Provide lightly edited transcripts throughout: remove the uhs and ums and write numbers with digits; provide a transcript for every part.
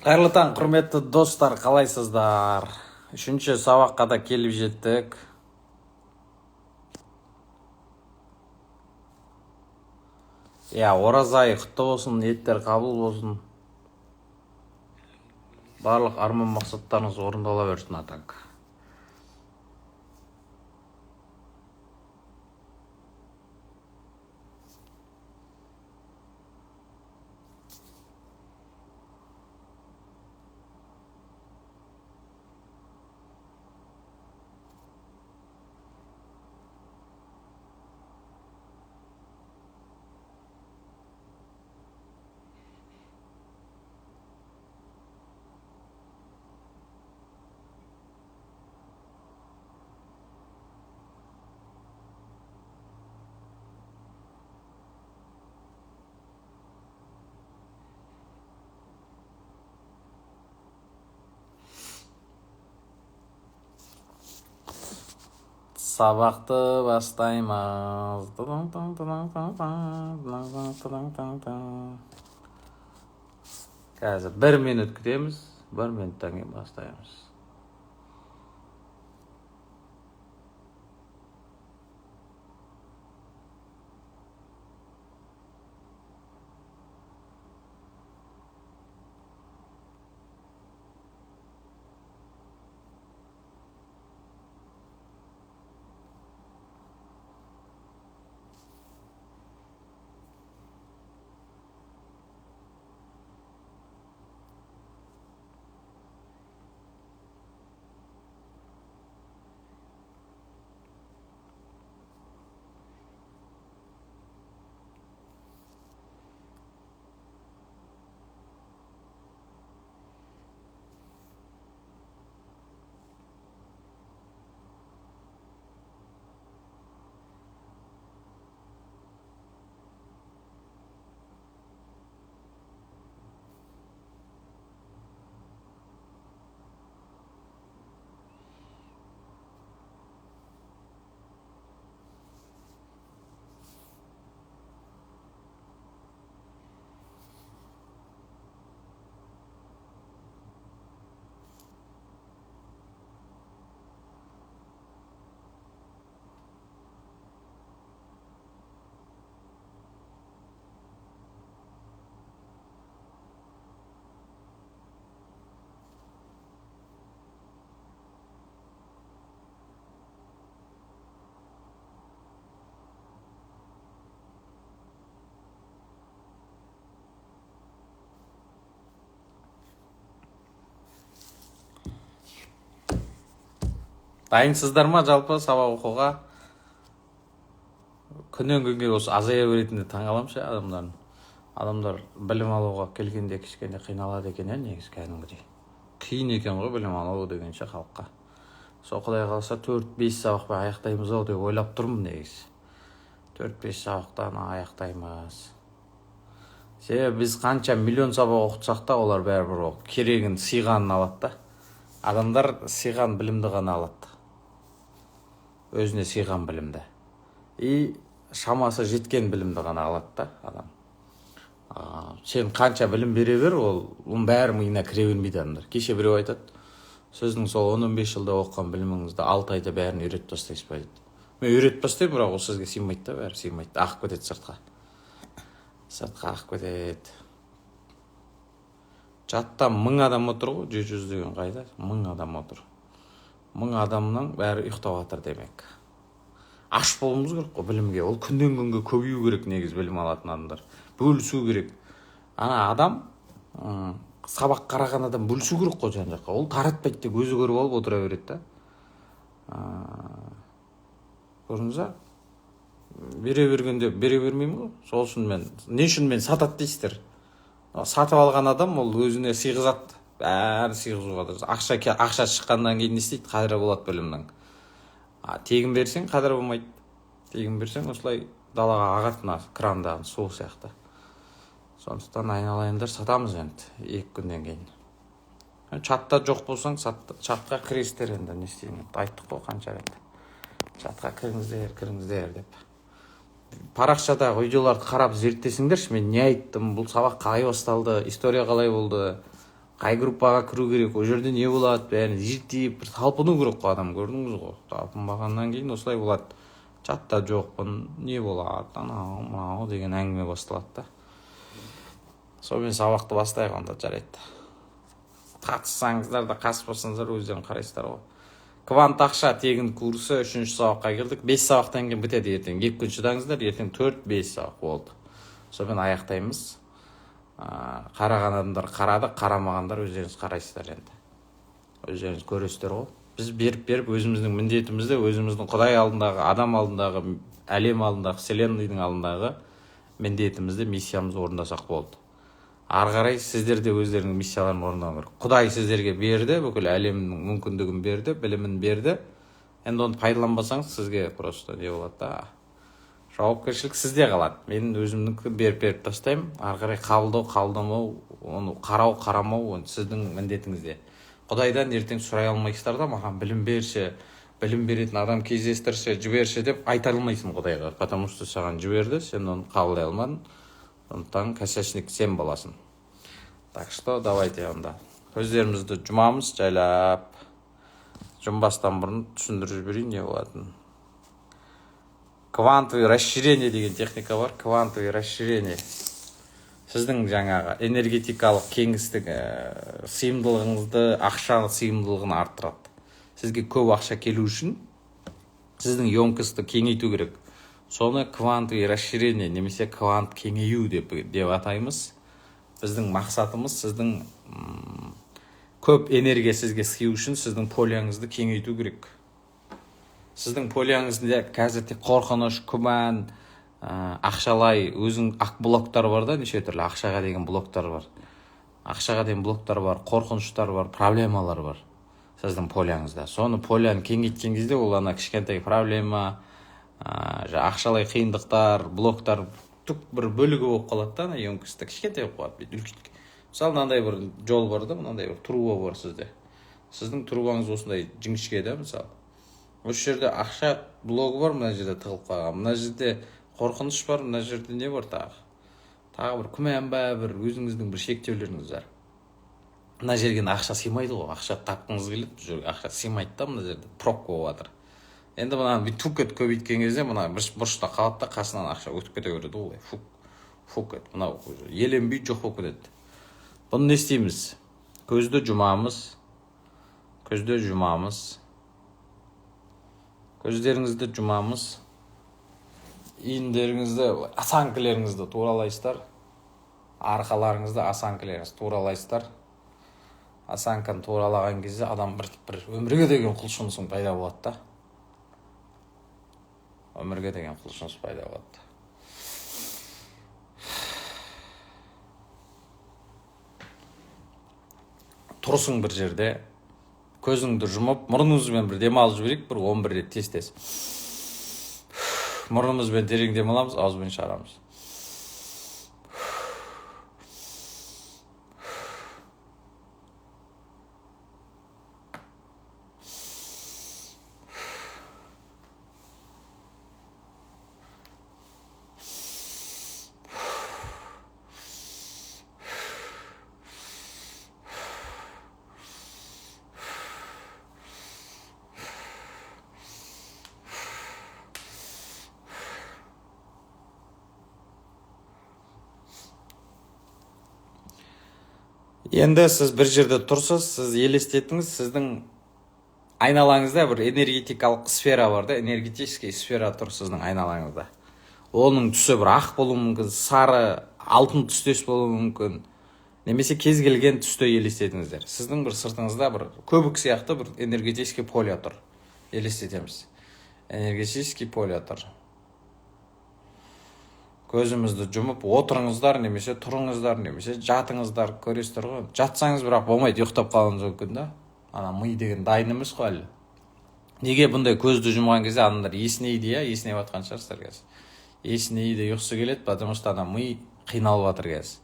Қайырлы таң, құрметті достар, қалайсыздар? Үшінші сабаққа да келіп жеттік. Ораза айы құтты болсын, ниеттер қабыл болсын. Барлық арман мақсаттарыңыз орындала берсін, атаң. Сабақты бастаймыз. Қазір 1 минут күтеміз, 1 минуттан кейін бастаймыз. Дайынсыздар ма жалпы сабақ оқуға? Күннен күнге осы азая беретінді таңғаламын ше адамдар білім алуға келгенде кішкене қиналады екен, негізі кәдімгідей. Қиын екен ғой білім алу дегенше халыққа. Сол Құдай қаласа 4-5 сабақпен аяқтаймыз ау деп ойлап тұрмын негізі. 4-5 сабақтан аяқтаймыз. Себебі біз қанша миллион сабақ оқытсақ та, олар бәрібір керегін сыйғанын алады да. Адамдар сыйған білімді ғана алады. Өзіне сыйған білімді. И шамасы жеткен білімді ғана алады да адам. Сен қанша білім бере бер, оның бәрі миына кіре бермейді адамдар. Кеше біреу айтады, сіздің сол 10-15 жылда оқыған біліміңізді 6 айда бәрін үйретіп тастайсыз ба дейді. Мен үйретіп тастаймын, бірақ ол сізге сыймайды да, бәрі сыймайды. Ағып кетеді сыртқа. Сыртқа ағып кетеді. Жатта 1000 адам отыр ғой, 700 деген қайда? 1000 адам отыр. 1000 адамның бәрі ұйықтап жатыр демек. Аш болуымыз керек қой білімге. Ол күннен күнге көбею керек негіз білім алатын адамдар. Бөлісу керек. Адам сабақ қараған адам бөлісу керек қой жан жаққа. Ол таратпайды деп өзі көріп алып отыра береді да. Көрдіңіз ба? Бере бергенде бере бермеймін ғой. Сол үшін не үшін мен сатады дейсіздер. Сатып алған адам ол өзіне сыйғызады. Бәрі сыйғызуға да. Ақша шыққаннан кейін не істейді? Қадірі болады білімнің. Тегін берсең қадір болмайды. Тегін берсең осылай далаға ағады мына крандағы су сияқты. Сондықтан айналайындар сатамыз енді 2 күннен кейін. Чатта жоқ болсаң, чатқа кіресіздер енді, не істейін. Айттық қой қанша рет. Чатқа кіріңіздер деп. Парақшадағы видеоларды қарап зерттесіңдерші, мен не айттым, бұл сабақ қалай басталды, история қалай болды, қай группаға кіру керек, о жерде не болады, бәрін зерттеп, бір талпыну керек қой адам, көрдіңіз ғой. Талпынбағаннан кейін осылай болады. Чатта жоқпын, не болады, анау деген әңгіме басталады да. Сонымен сабақты бастайық онда, жарайды. Қатыссаңыздар да қатыспасаңыздар өздерің қарайсыздар ғой. Квант ақша тегін курсы 3-ші сабаққа келдік. 5 сабақтан кейін бітеді ертең. 2 күн шыдаңыздар, ертең 4-5 сабақ болды. Сонымен аяқтаймыз. Қараған адамдар қарады, қарамағандар өздеріңіз қарайсыздар енді. Өздеріңіз көресіздер ғой. Біз беріп өзіміздің міндетімізді, өзіміздің Құдай алдындағы, адам алдындағы, әлем алдындағы, вселенныйдың алдындағы міндетімізді, миссиямызды орындасақ болды. Ары қарай сіздер де өздерінің миссияларын орындау керек. Құдай сіздерге берді, бүкіл әлемнің мүмкіндігін берді, білімін берді. Енді оны пайдаланбасаңыз, сізге просто не болады да. Жауапкершілік сізде қалады. Мен өзімнің беріп тастаймын. Ары қарай қабылдамау, оны қарамау, сіздің міндетіңізде. Құдайдан ертең сұрай алмайсыздар да, маған білім берші, білім беретін адам кездестірші, жіберші деп айта алмайсың Құдайға. Потому что саған жіберді, сен оны қабылдай алмадың. Сондықтан косячник сен боласың. Так что давайте онда. Көздерімізді жұмамыз, жайлап. Жұмбастан бұрын түсіндіріп жіберейін не болатын. Квантовый расширение деген техника бар. Квантовый расширение. Сіздің жаңағы энергетикалық кеңістік сыйымдылығыңызды, ақша сыйымдылығын арттырады. Сізге көп ақша келу үшін сіздің емкістікті кеңейту керек. Соны квантовый расширение немесе квант кеңею деп атаймыз. Біздің мақсатымыз сіздің көп энергия сізге сыю үшін сіздің полияңызды кеңейту керек. Сіздің полияңызда қазір тек қорқыныш, күмән, ақшалай өзің ақ блоктар бар да, неше түрлі ақшаға деген блоктар бар. Ақшаға деген блоктар бар, қорқыныштар бар, проблемалар бар сіздің полияңызда. Соны полияны кеңейткен кезде ол ана кішкентай проблема, ақшалай қиындықтар, блоктар түк бір бөлігі болып қалады да, емкістік кішкентай болып қалады. Мысалы, мынандай бір жол бар да, мынандай бір труба бар сізде. Сіздің трубаңыз осындай жіңішке да, мысалы. Осы жерде ақша блогы бар, мына жерде тығылып қалған. Мына жерде қорқыныш бар, мына жерде не бар тағы? Тағы бір күмән ба, бір өзіңіздің бір шектеулеріңіз бар. Мына жерге ақша сыймайды ғой, ақша тапқыңыз келеді, бұл жерге ақша сыймайды да, мына жерде пробка болып жатыр. Енді мынаны бүйтіп көбейткен кезде мына бұрышта қалады да, қасынан ақша өтіп кете береді олай. Фук ет. Мынау еленбей жоқ болып кетеді. Бұны не істейміз? Көзді жұмамыз. Көздеріңізді жұмамыз. Иіндеріңізді, осанкілеріңізді туралайсыздар. Арқаларыңызды, осанкілеріңізді туралайсыздар. Осанканы туралаған кезде адам бір өмірге деген құлшынысың пайда болады да. Өмірге деген құлшыныс пайда болады. Тұрсың бір жерде, көзіңді жұмып, мұрныңызбен бір демалып жіберейік, бір 11 рет тез. Мұрнымызбен терең демаламыз, ауызбен шығарамыз. Енді сіз бір жерде тұрсыз, сіз елестетіңіз, сіздің айналаңызда бір энергетикалық сфера бар да, энергетический сфера тұр сіздің айналаңызда. Оның түсі бір ақ болуы мүмкін, сары, алтын түстес болуы мүмкін, немесе кез келген түсті елестетіңіздер. Сіздің бір сыртыңызда бір көбік сияқты бір энергетический поле тұр. Елестетеміз. Энергетический поле тұр. Көзімізді жұмып отырыңыздар, немесе тұрыңыздар, немесе жатыңыздар, көресіздер ғой. Жатсаңыз бірақ болмайды, ұйықтап қалуыңыз мүмкін да. Ана ми деген дайын емес қой әлі. Неге бұндай көзді жұмған кезде адамдар есінейді, есінеп жатқан шығарсыздар қазір. Есінейді, ұйқысы келеді, потому что ана ми қиналып жатыр қазір.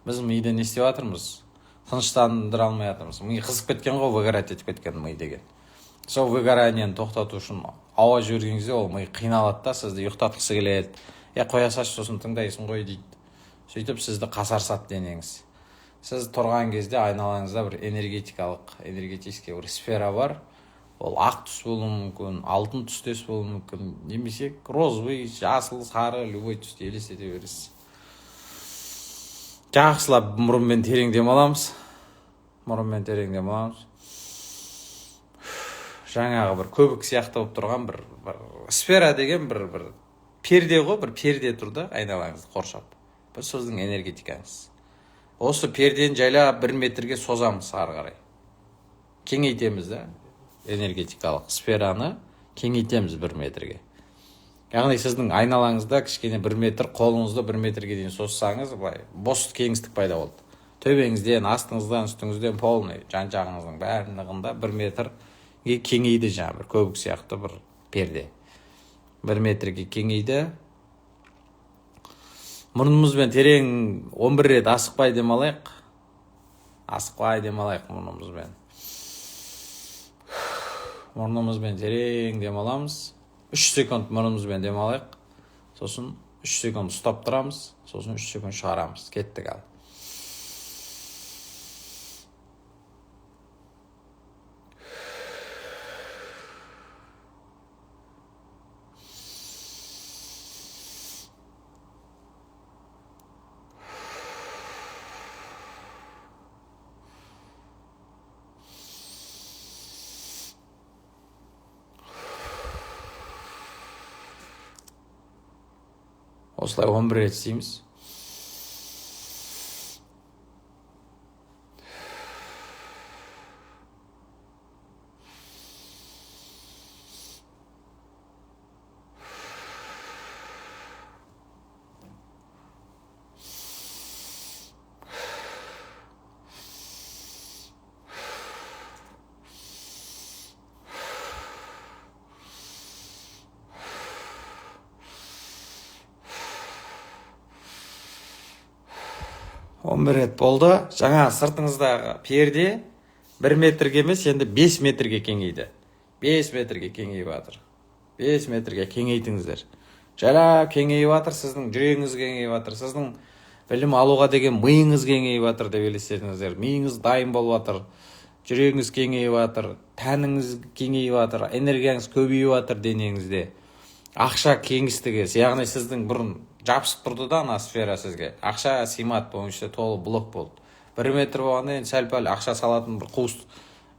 Біз миды не істеп жатырмыз? Тыныштандыра алмай жатырмыз. Ми қызып кеткен ғой, выгорать етіп кеткен ми деген. Сол выгоранияны тоқтату үшін ауа жіберген кезде ол ми қиналады да, сізді ұйықтатқысы келеді. Қоя салшы, сосын тыңдайсың ғой дейді. Сөйтіп сізді қасарсады денеңіз. Сіз тұрған кезде айналаңызда бір энергетический бір сфера бар. Ол ақ түс болуы мүмкін, алтын түстес болуы мүмкін, немесе розовый, жасыл, сары, любой түсте елестете бересіз. Жақсылап мұрынмен терең демаламыз. Жаңағы бір көбік сияқты болып тұрған бір сфера деген бір перде ғой, бір перде тұрды айналаңызды қоршап. Бір сіздің энергетикаңыз. Осы пердені жайлап 1 метрге созамыз ары қарай. Кеңейтеміз да, энергетикалық сфераны кеңейтеміз 1 метрге. Яғни сіздің айналаңызда кішкене 1 метр, қолыңызды 1 метрге дейін созсаңыз, бос кеңістік пайда болды. Төбеңізден, астыңыздан, үстіңізден полный, жан-жағыңыздың бәрінігінде 1 метрге кеңейді, жаңа бір көбік сияқты бір перде. 1 метрге кеңейді. Мұрнымызбен терең 11 рет асықпай демалайық. Мұрнымызбен. Мұрнымызбен терең демаламыз. 3 секунд мұрнымызбен демалайық. Сосын 3 секунд ұстап тұрамыз. Сосын 3 секунд шығарамыз. Кеттік ал. Осылай 11 рет істейміз. Рет болды. Жаңа сыртыңыздағы перде 1 метрге емес, енді 5 метрге кеңейді. 5 метрге кеңейіп жатыр. 5 метрге кеңейтіңіздер. Жайлап кеңейіп жатыр, сіздің жүрегіңіз кеңейіп жатыр, сіздің білім алуға деген миыңыз кеңейіп жатыр деп елестетіңіздер. Миыңыз дайын болып жатыр, жүрегіңіз кеңейіп жатыр, тәніңіз кеңейіп жатыр, энергияңыз көбейіп жатыр денеңізде. Ақша кеңістігі, яғни сіздің бұрын жабысып тұрды да ана сфера сізге. Ақша симат бойынша толы блок болды. 1 метр болғанда енді сәл-пәл ақша салатын бір қуыс,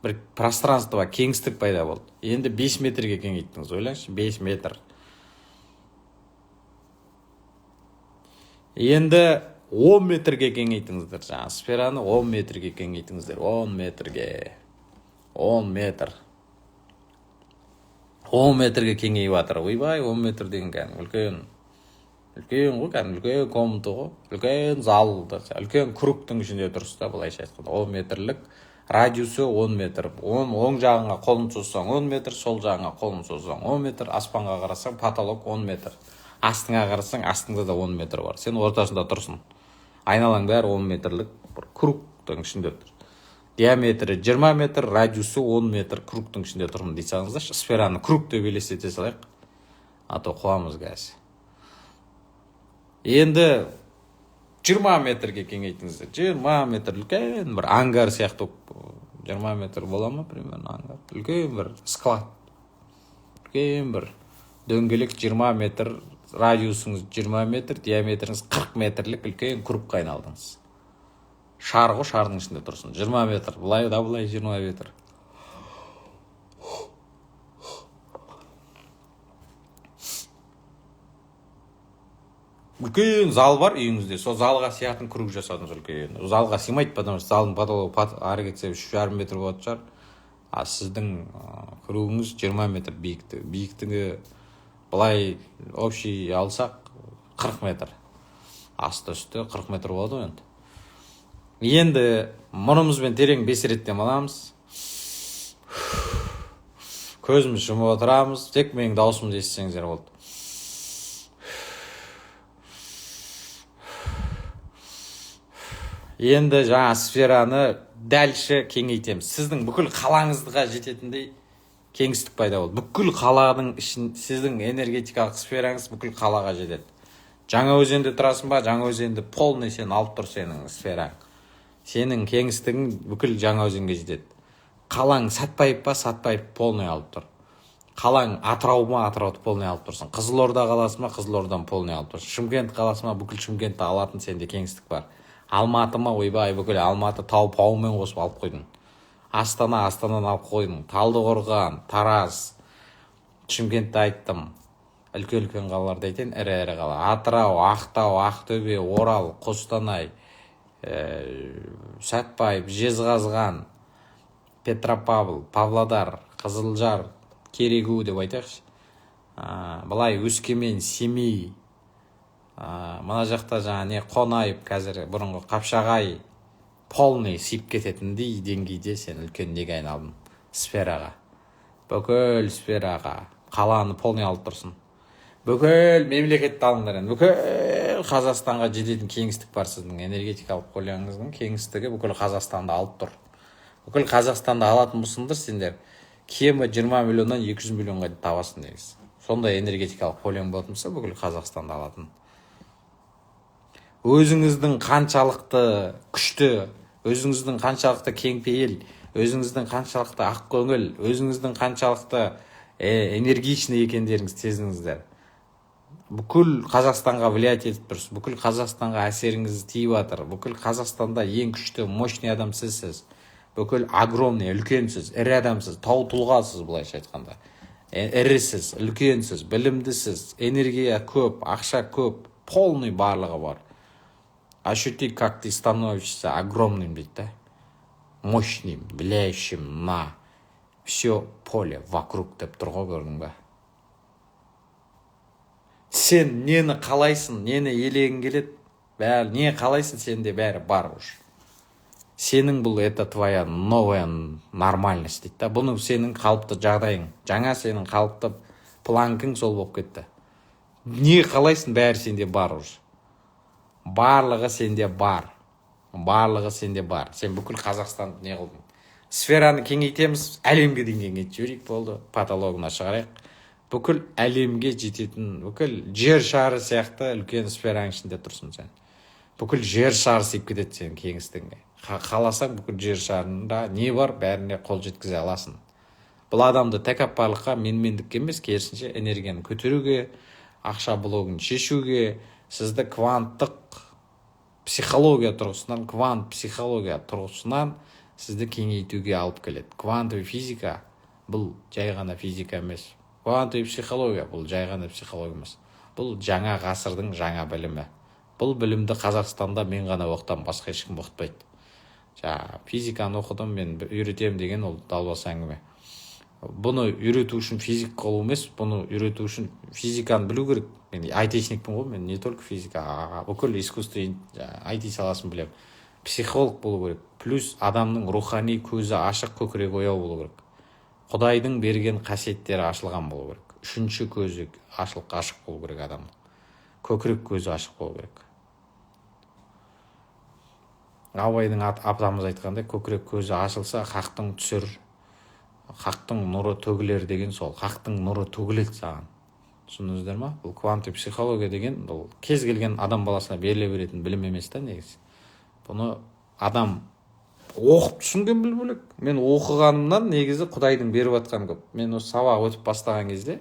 бір пространство, кеңістік пайда болды. Енді 5 метрге кеңейттіңіз, ойлаңызшы, 5 метр. Енді 10 метрге кеңейтіңіздер, жаңа сфераны 10 метрге кеңейтіңіздер, 10 метрге. 10 метр. 10 метрге кеңейіп жатыр. Ойбай, 10 метр деген кәдімгі үлкен ғой, кәдімгі үлкен комната ғой, үлкен залды, үлкен кругтың ішінде тұрсыз да, былайша айтқанда 10 метрлік, радиусы 10 метр. Оң жағыңа қолын созсаң 10 метр, сол жағыңа қолын созсаң 10 метр, аспанға қарасаң потолок 10 метр. Астыңа қарасаң, астыңда да 10 метр бар. Сен ортасында тұрсың. Айналаң бәрі 10 метрлік бір кругтың ішінде тұр. Диаметрі 20 метр, радиусы 10 метр кругтың ішінде тұрмын дейсаңыздар, сфераны круг деп елестете салайық. Ато қуамыз қазір. Енді 20 метрге кеңейтіңіздер. 20 метр үлкен бір ангар сияқты 20 метр бола ма, примерно ангар. Үлкен бір склад. Үлкен бір дөңгелек 20 метр, радиусыңыз 20 метр, диаметріңіз 40 метрлік үлкен кругқа айналдыңыз. Шар ғой, шардың ішінде тұрсын. 20 метр, бұлай да бұлай 20 метр. Үлкен зал бар үйіңізде, сол залға сиятын круг жасадыңыз үлкен. Залға симайды, потому что залдың потолығы ары кетсе 3,5 метр болады шығар. А сіздің кругіңіз 20 метр биіктігі. Биіктігі былай общий алсақ 40 метр. Асты-үсті 40 метр болады енді. Енді мұрнымызбен терең 5 рет демаламыз. көзімізді жұмып отырамыз, тек менің даусымды естісеңіздер болды. Енді жаңа сфераны дәлше кеңейтеміз. Сіздің бүкіл қалаңызға жететіндей кеңістік пайда болды. Бүкіл қаланың ішін, сіздің энергетикалық сфераңыз бүкіл қалаға жетеді. Жаңа өзенде тұрасың ба, жаңа өзенді полный сен алып тұр сенің сфераң. Сенің кеңістігің бүкіл жаңа өзенге жетеді. Қалаң Сәтпаев па, Сәтпаев полный алып тұр. Қалаң Атырау ма, Атырауды полный алып тұрсың. Қызылорда қаласы ма, Қызылордадан полный алып тұрсың. Шымкент қаласы ма, бүкіл Шымкентті алатын сенде кеңістік бар. Алматы ма, ойбай, бүкіл Алматы тау-пауымен қосып алып қойдың. Астанадан алып қойдың. Талдықорған, Тараз, Шымкентті айттым. Үлкен қалаларды айтайын, ірі қала. Атырау, Ақтау, Ақтөбе, Орал, Қостанай, Сәтпаев, Жезқазған, Петропавл, Павлодар, Қызылжар, Керегу деп айтайықшы. Былай Өскемен, Семей, мына жақта жаңа Қонаев, қазір бұрынғы Қапшағай полный сиіп кететіндей деңгейде сен үлкен неге айналдың? Сфераға. Бүкіл сфераға. Қаланы полный алып тұрсың. Бүкіл мемлекетті алыңдар енді. Бүкіл Қазақстанға жететін кеңістік бар сіздің энергетикалық полияңыздың кеңістігі бүкіл Қазақстанды алып тұр. Бүкіл Қазақстанды алатын болсыңдар сендер кемі 20 миллионнан 200 миллионға табасың негіз. Сондай энергетикалық полияң болатын болса бүкіл Қазақстанды алатын. Өзіңіздің қаншалықты күшті, өзіңіздің қаншалықты кеңпейіл, өзіңіздің қаншалықты ақкөңіл, өзіңіздің қаншалықты энергичный екендеріңіз сезініңіздер. Бүкіл Қазақстанға влиять етіп тұрсыз, бүкіл Қазақстанға әсеріңіз тиіп жатыр. Бүкіл Қазақстанда ең күшті, мощный адам сізсіз. Бүкіл огромный, үлкенсіз, ірі адамсыз, тау тұлғасыз былайша айтқанда. Ірісіз, үлкенсіз, білімдісіз, энергия көп, ақша көп, полный барлығы бар. Ощути, как ты становишься огромным, дейді, мощным, влияющим на все поле вокруг деп тұр ғой, көрдің ба? Сен нені қалайсың, нені елегің келеді, бәрі, не қалайсың, сенде бәрі бар уж. Сенің бұл это твоя новая нормальность дейді. Бұны сенің қалыпты жағдайың, жаңа сенің қалыпты планкың сол болып кетті. Не қалайсың, бәрі сенде бар уж. Барлығы сенде бар. Барлығы сенде бар. Сен бүкіл Қазақстанды не қылдың? Сфераны кеңейтеміз, әлемге дейін кеңейтіп жіберейік болды. Патологына шығарайық. Бүкіл әлемге жететін, бүкіл жер шары сияқты үлкен сфераның ішінде тұрсың сен. Бүкіл жер шары сиып кетеді сенің кеңістігіңе. Қаласаң бүкіл жер шарында не бар, бәріне қол жеткізе аласың. Бұл адамды тәкаппарлыққа, менмендікке емес, керісінше энергияны көтеруге, ақша блогын шешуге, сізді кванттық психология тұрғысынан, квант психология тұрғысынан сізді кеңейтуге алып келеді. Квантовый физика бұл жай ғана физика емес. Квантовый психология бұл жай ғана психология емес. Бұл жаңа ғасырдың жаңа білімі. Бұл білімді Қазақстанда мен ғана оқытам, басқа ешкім оқытпайды. Физиканы оқыдым, мен үйретем деген ол далбас әңгіме. Бұны үйрету үшін физик қолу емес, бұны үйрету үшін физиканы білу керек. Мен айтишникпін ғой, мен не только физика, бүкіл искусство, айти саласын білем. Психолог болу керек. Плюс адамның рухани көзі ашық, көкірек ояу болу керек. Құдайдың берген қасиеттері ашылған болу керек. Үшінші көзі ашық болу керек адамның. Көкірек көзі ашық болу керек. Абайдың атамыз айтқандай, көкірек көзі ашылса, хақтың түсір, хақтың нұры төгілер деген сол. Хақтың нұры төгіледі саған. Түсіндіңіздер ма? Бұл кванттық психология деген, бұл кез келген адам баласына беріле беретін білім емес та негізі. Бұны адам оқып түсінген білу керек. Мен оқығанымнан негізі Құдайдың беріп жатқан көп. Мен осы сабақ өтіп бастаған кезде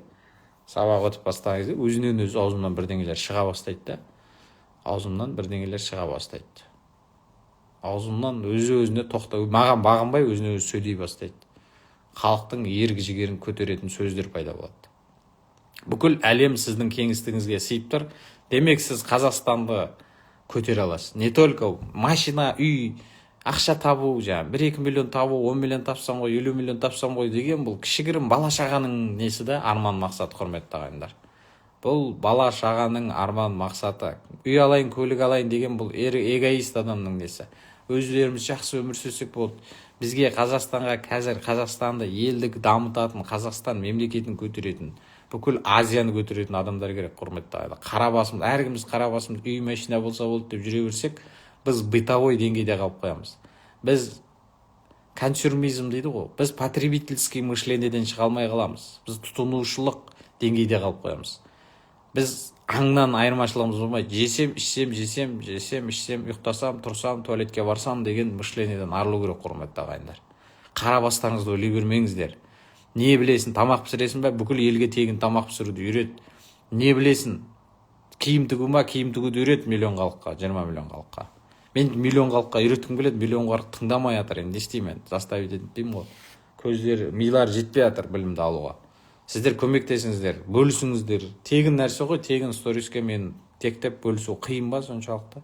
өзінен өзі аузымнан бірдеңелер шыға бастайды да. Аузымнан бірдеңелер шыға бастайды. Аузымнан өзі-өзіне маған бағынбай өзіне өзі сөйлей бастайды. Халықтың ерік жігерін көтеретін сөздер пайда болады. Бүкіл әлем сіздің кеңістігіңізге сыйып тұр. Демек сіз Қазақстанды көтере аласыз. Не только машина, үй, ақша табу, 1-2 миллион табу, 10 миллион тапсам ғой, 50 миллион тапсам ғой деген бұл кішігірім бала шағаның несі да, арман мақсат, құрметті ағайындар. Бұл бала шағаның арман мақсаты. Үй алайын, көлік алайын деген бұл эгоист адамның несі. Өздеріміз жақсы өмір сүрсек болды. Бізге Қазақстанға қазір Қазақстанды елдік дамытатын, Қазақстан мемлекетін көтеретін, бүкіл Азияны көтеретін адамдар керек, құрметті ағайындар. Қарабасымыз, әркіміз қарабасымыз үй машина болса болды деп жүре берсек, біз бытовой деңгейде қалып қоямыз. Біз консюмеризм дейді ғой. Біз потребительский мышлениеден шыға алмай қаламыз. Біз тұтынушылық деңгейде қалып қоямыз. Біз аңнан айырмашылығымыз болмайды. Жесем, ішсем, ұйықтасам, тұрсам, туалетке барсам деген мышлениеден арылу керек, құрметті ағайындар. Қара бастарыңызды ойлай бермеңіздер. Не білесің, тамақ пісіресің бе? Бүкіл елге тегін тамақ пісіруді үйрет. Не білесің, киім тігу ма? Киім тігуді үйрет миллион халыққа, 20 миллион халыққа. Мен миллион халыққа үйреткім келеді, миллион халық тыңдамай жатыр. Енді не істеймін? Заставить етпеймін ғой. Көздері, милары жетпей жатыр білімді алуға. Сіздер көмектесіңіздер, бөлісіңіздер. Тегін нәрсе ғой, тегін сториске мен тектеп бөлісу қиын ба соншалықты?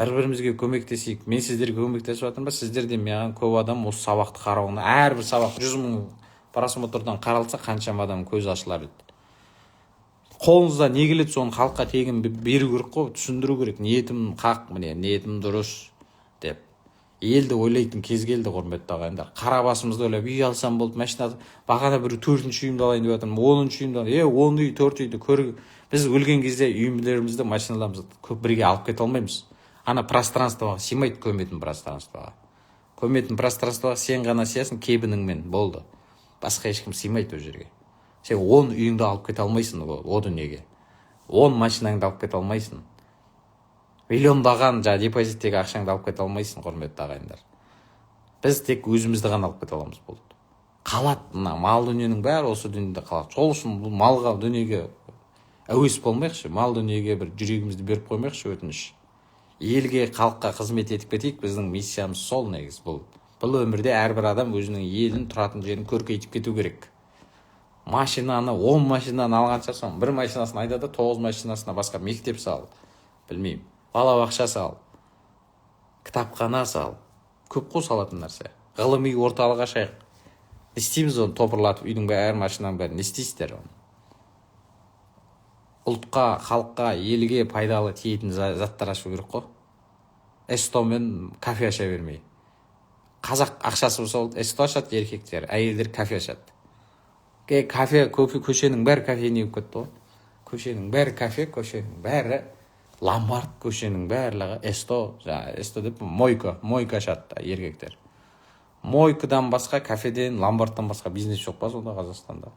Бір-бірімізге көмектесейік. Мен сіздерге көмектесіп жатырмын ба? Сіздер де маған көп адам осы сабақты қарауына, әрбір сабақ 100 мың просмотрдан қаралса, қаншама адам көз ашылар еді. Қолыңызда не келеді, соны халыққа тегін беру керек қой, түсіндіру керек. Ниетім хақ, міне, ниетім дұрыс деп. Елді ойлайтын кез келді, құрметті ағайындар. Қара басымызды ойлап, үй алсам болды, машина бағана бір 4-ші үйімді алайын деп жатырмын, 10-ші үйімді алайын. 10 үй, 4 үйді көріп, біз өлген кезде үйімдерімізді, машиналарымызды көп бірге алып кете алмаймыз. Ана пространствоға сыймайды, көметін пространствоға. Көметін пространствоға сен ғана сиясың кебініңмен, болды. Басқа ешкім сыймайды ол жерге. Сен 10 үйіңді алып кете алмайсың о дүниеге. 10 машинаңды алып кете алмайсың. Миллиондаған депозиттегі ақшаңды алып кете алмайсың, құрметті ағайындар. Біз тек өзімізді ғана алып кете аламыз, болды. Қалады, мал дүниенің бәрі осы дүниеде қалады. Сол үшін бұл малға дүниеге әуес болмайықшы, мал дүниеге бір жүрегімізді беріп қоймайықшы, өтініш. Елге, халыққа қызмет етіп кетейік, біздің миссиямыз сол негіз бұл. Бұл өмірде әрбір адам өзінің елін, тұратын жерін көркейтіп кету керек. Машинаны, 10 машинаны алғанша соң, бір машинасын айдады, 9 машинасына басқа мектеп сал, білмеймін, балабақша сал, кітапхана сал, көп қой салатын нәрсе. Ғылыми орталық ашайық. Не істейміз оны топырлатып, үйдің әр машинаның бәрін не істейсіздер оны? Ұлтқа, халыққа, елге пайдалы тиетін заттар ашу керек қой. Эсто мен кафе аша бермей. Қазақ ақшасы болса, эсто ашады еркектер, әйелдер кафе ашады. Кафе, көшенің бәрі кафе не болып кетті ғой. Көшенің бәрі кафе, көшенің бәрі ломбард, көшенің барлығы эсто деп мойка ашады еркектер. Мойкадан басқа, кафеден, ломбардтан басқа бизнес жоқ па сонда Қазақстанда?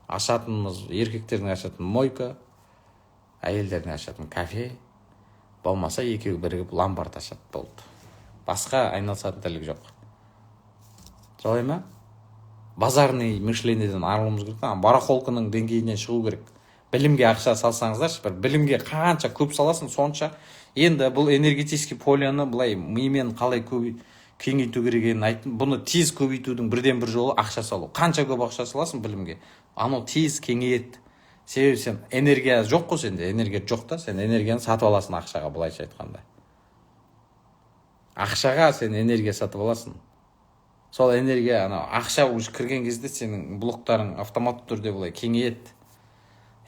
Ашатынымыз, еркектердің ашатын мойка, әйелдердің ашатын кафе, болмаса екеуі бірігіп ломбард ашады, болды. Басқа айналысатын тірлік жоқ. Солай ма? Базарный мышлениеден арылуымыз керек. Барахолканың деңгейінен шығу керек. Білімге ақша салсаңыздаршы, бір білімге қанша көп саласың, сонша. Енді бұл энергетический полияны былай мимен қалай кеңейту керегенін айттым. Бұны тез көбейтудің бірден бір жолы ақша салу. Қанша көп ақша саласың білімге, анау тез кеңейеді. Себебі сен энергия жоқ қой, сенде энергия жоқ та, сен энергияны сатып аласың ақшаға, былайша айтқанда. Ақшаға сен энергия сатып аласың. Сол энергия, ақша кірген кезде сенің блоктарың автоматты түрде былай кеңейеді.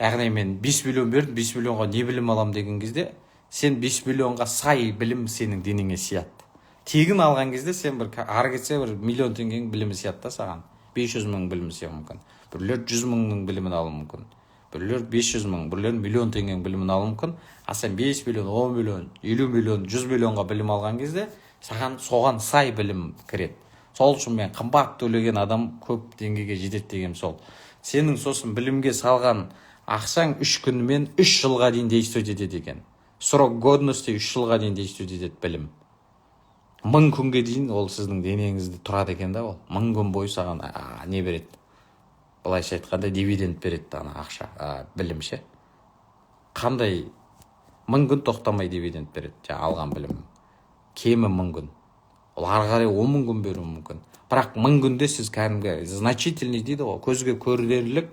Яғни мен 5 миллион бердім, 5 миллионға не білім алам деген кезде, сен 5 миллионға сай білім сенің денеңе сияды. Тегін алған кезде сен бір ары кетсе бір миллион теңгенің білімі сияды да саған. 500 мың білімі сияуы мүмкін. Бірлер 100 мыңның білімін алуы мүмкін. Бірлер 500 мың, бірлер миллион теңгенің білімін алуы мүмкін. А сен 5 миллион, 10 миллион, 50 миллион, 100 миллионға білім алған кезде, саған соған сай білім кіреді. Сол үшін мен қымбат төлеген адам көп деңгейге жетеді деген сол. Сенің сосын білімге салған ақшаң 3 күнмен 3 жылға дейін действовать етеді екен. Срок годности 3 жылға дейін действовать етеді білім. 1000 күнге дейін ол сіздің денеңізді тұрады екен да ол. 1000 күн бойы саған не береді? Былайша айтқанда дивиденд береді ана ақша, білім ше. Қандай 1000 күн тоқтамай дивиденд береді, алған білім. Кемі 1000 күн. Ол ары қарай 10.000 күн беруі мүмкін. Бірақ 1000 күнде сіз кәдімгі значительный дейді ғой, көзге көрінерлік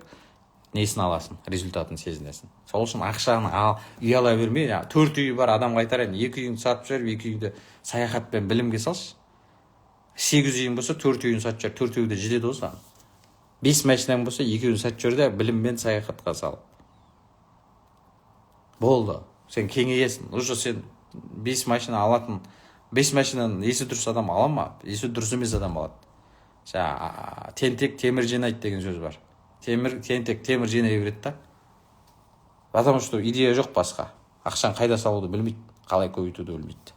несін аласың, результатын сезінесің. Сол үшін ақшаны үй ала бермей, 4 үйі бар адам қайтарайын, 2 үйіңді сатып жіберіп, 2 үйді саяхатпен білімге салшы. 8 үйің болса 4 үйін сатып жібер, 4 үйді жетеді ғой саған. 5 машинаң болса 2 үйін сатып жібер де біліммен саяхатқа сал. болды. Сен кеңейесің. Уже сен 5 машина алатын, 5 машинаның есі дұрыс адам ала ма? Есі дұрыс емес адам алады. Тентек темір жинайды деген сөз бар. Тентек темір жинай береді да. Потому что идея жоқ басқа. Ақшаны қайда салуды білмейді, қалай көбейтуді білмейді.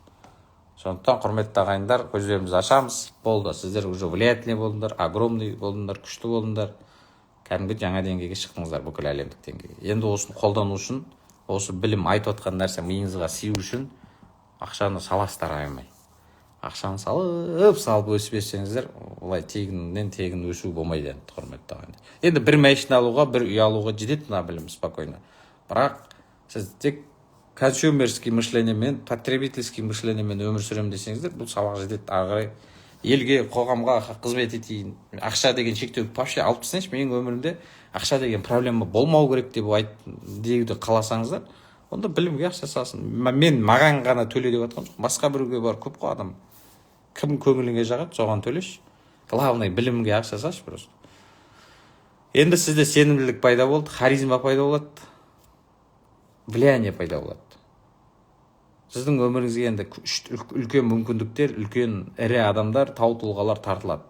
Сондықтан құрметті ағайындар, көздерімізді ашамыз. Болды, сіздер уже влиятельный болдыңдар, огромный болдыңдар, күшті болдыңдар. Кәдімгі жаңа деңгейге шықтыңыздар, бүкіл әлемдік деңгейге. Енді осыны қолдану үшін, осы білім айтып отқан нәрсе миыңызға сию үшін ақшаны саласыздар аямай. Ақшаны салып өсіп өссеңіздер, олай тегін өсу болмайды енді, құрметті ағайындар. Енді бір машина алуға, бір үй алуға жетеді мына білім спокойно. Бірақ сіз тек консюмерский мышлениемен, потребительский мышлениемен өмір сүремін десеңіздер, бұл сабақ жетеді. Ағай елге, қоғамға қызмет етейін, ақша деген шектеу вообще алып тастайыншы, менің өмірімде ақша деген проблема болмау керек деуді қаласаңыздар, онда білімге ақша салсын. Маған ғана төле деп жатқан жоқ, басқа біреуге бар, көп қой адам. Кім көңіліңе жағады, соған төлеш. Главное, білімге ақша салшы просто. Енді сізде сенімділік пайда болды, харизма пайда болады, влияние пайда болады. Сіздің өміріңізге енді үлкен мүмкіндіктер, үлкен ірі адамдар, тау тұлғалар тартылады.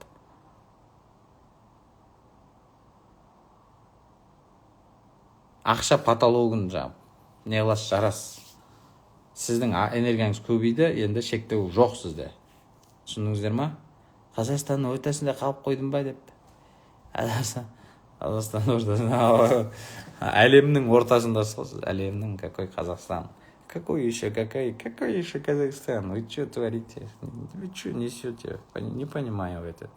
Ақша потологын не қыласыз, жарасыз. Сіздің энергияңыз көбейді, енді шектеу жоқ сізде. Түсіндіңіздер ма? Қазақстанның ортасында қалып қойдым ба деп. Қазақстанның ортасында, әлемнің ортасындасыз. Әлемнің, какой Қазақстан? Какой еще Казахстан? Вы что творите? Вы что несете? Не понимаю это.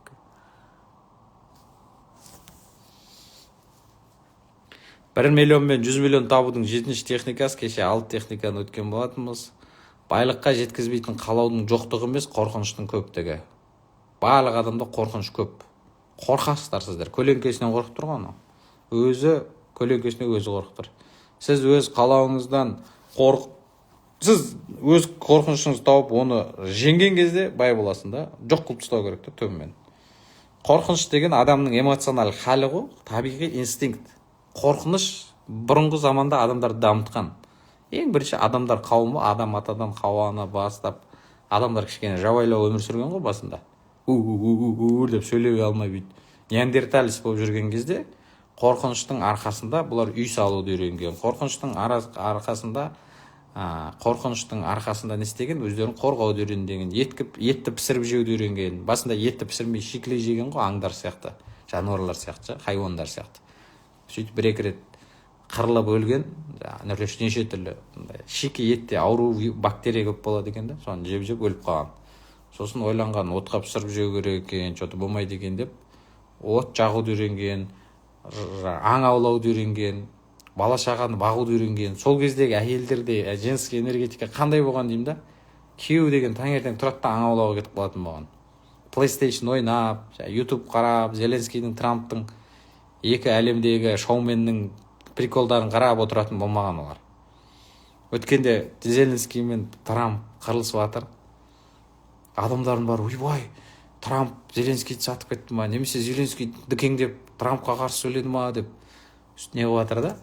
$1 миллион мен 100 миллион табудың 7-ші техникасы, кеше 6 техниканы өткен болатынбыз. Байлыққа жеткізбейтін қалаудың жоқтығы емес, қорқыныштың көптігі. Барлық адамда қорқыныш көп. Қорқасыздар сіздер. Көлеңкесінен қорқып тұрған. Көлеңкесіне өзі қорқып тұр. Сіз өз қалауыңыздан сіз өз қорқынышыңызды тауып, оны жеңген кезде бай боласың да. Жоқ қылып тастау керек төмен. Қорқыныш деген адамның эмоционал халі ғой, табиғи инстинкт. Қорқыныш бұрынғы заманда адамдар дамытқан. Ең бірінші адамдар қауымы, адам атадан Хауаны бастап, адамдар кішкене жабайлау өмір сүрген ғой басында. Деп сөйлей алмай бүйтіп. Неандерталец болып жүрген кезде қорқыныштың арқасында бұлар үй салуды үйренген. Қорқыныштың арқасында не істеген? Өздерін қорғауды үйренген. Етті пісіріп жеуді үйренген. Басында етті пісірмей шикілей жеген ғой, аңдар сияқты, жануарлар сияқты, хайуандар сияқты. Сөйтіп бір-екі рет қырылып өлген, неше түрлі шикі етте ауру бактерия көп болады екен да, соны жеп өліп қалған. Сосын ойланған, отқа пісіріп жеу керек екен, что-то болмайды екен деп, от жағуды үйренген, аң аулауды үйренген, бала шағаны бағуды үйренген. Сол кездегі әйелдерде женский энергетика қандай болған деймін да, күйеу деген таңертең тұрады да аң аулауға кетіп қалатын болған. PlayStation ойнап, YouTube қарап, Зеленскийдің, Трамптың, екі әлемдегі шоуменнің приколдарын қарап отыратын болмаған олар. Өткенде Зеленский мен Трамп қырылысып жатыр. Адамдардың бар, ойбай, Трамп Зеленскийді сатып кетті ма, немесе Зеленский дүкеңдеп Трампқа қарсы сөйледі ма деп не қылып жатыр да,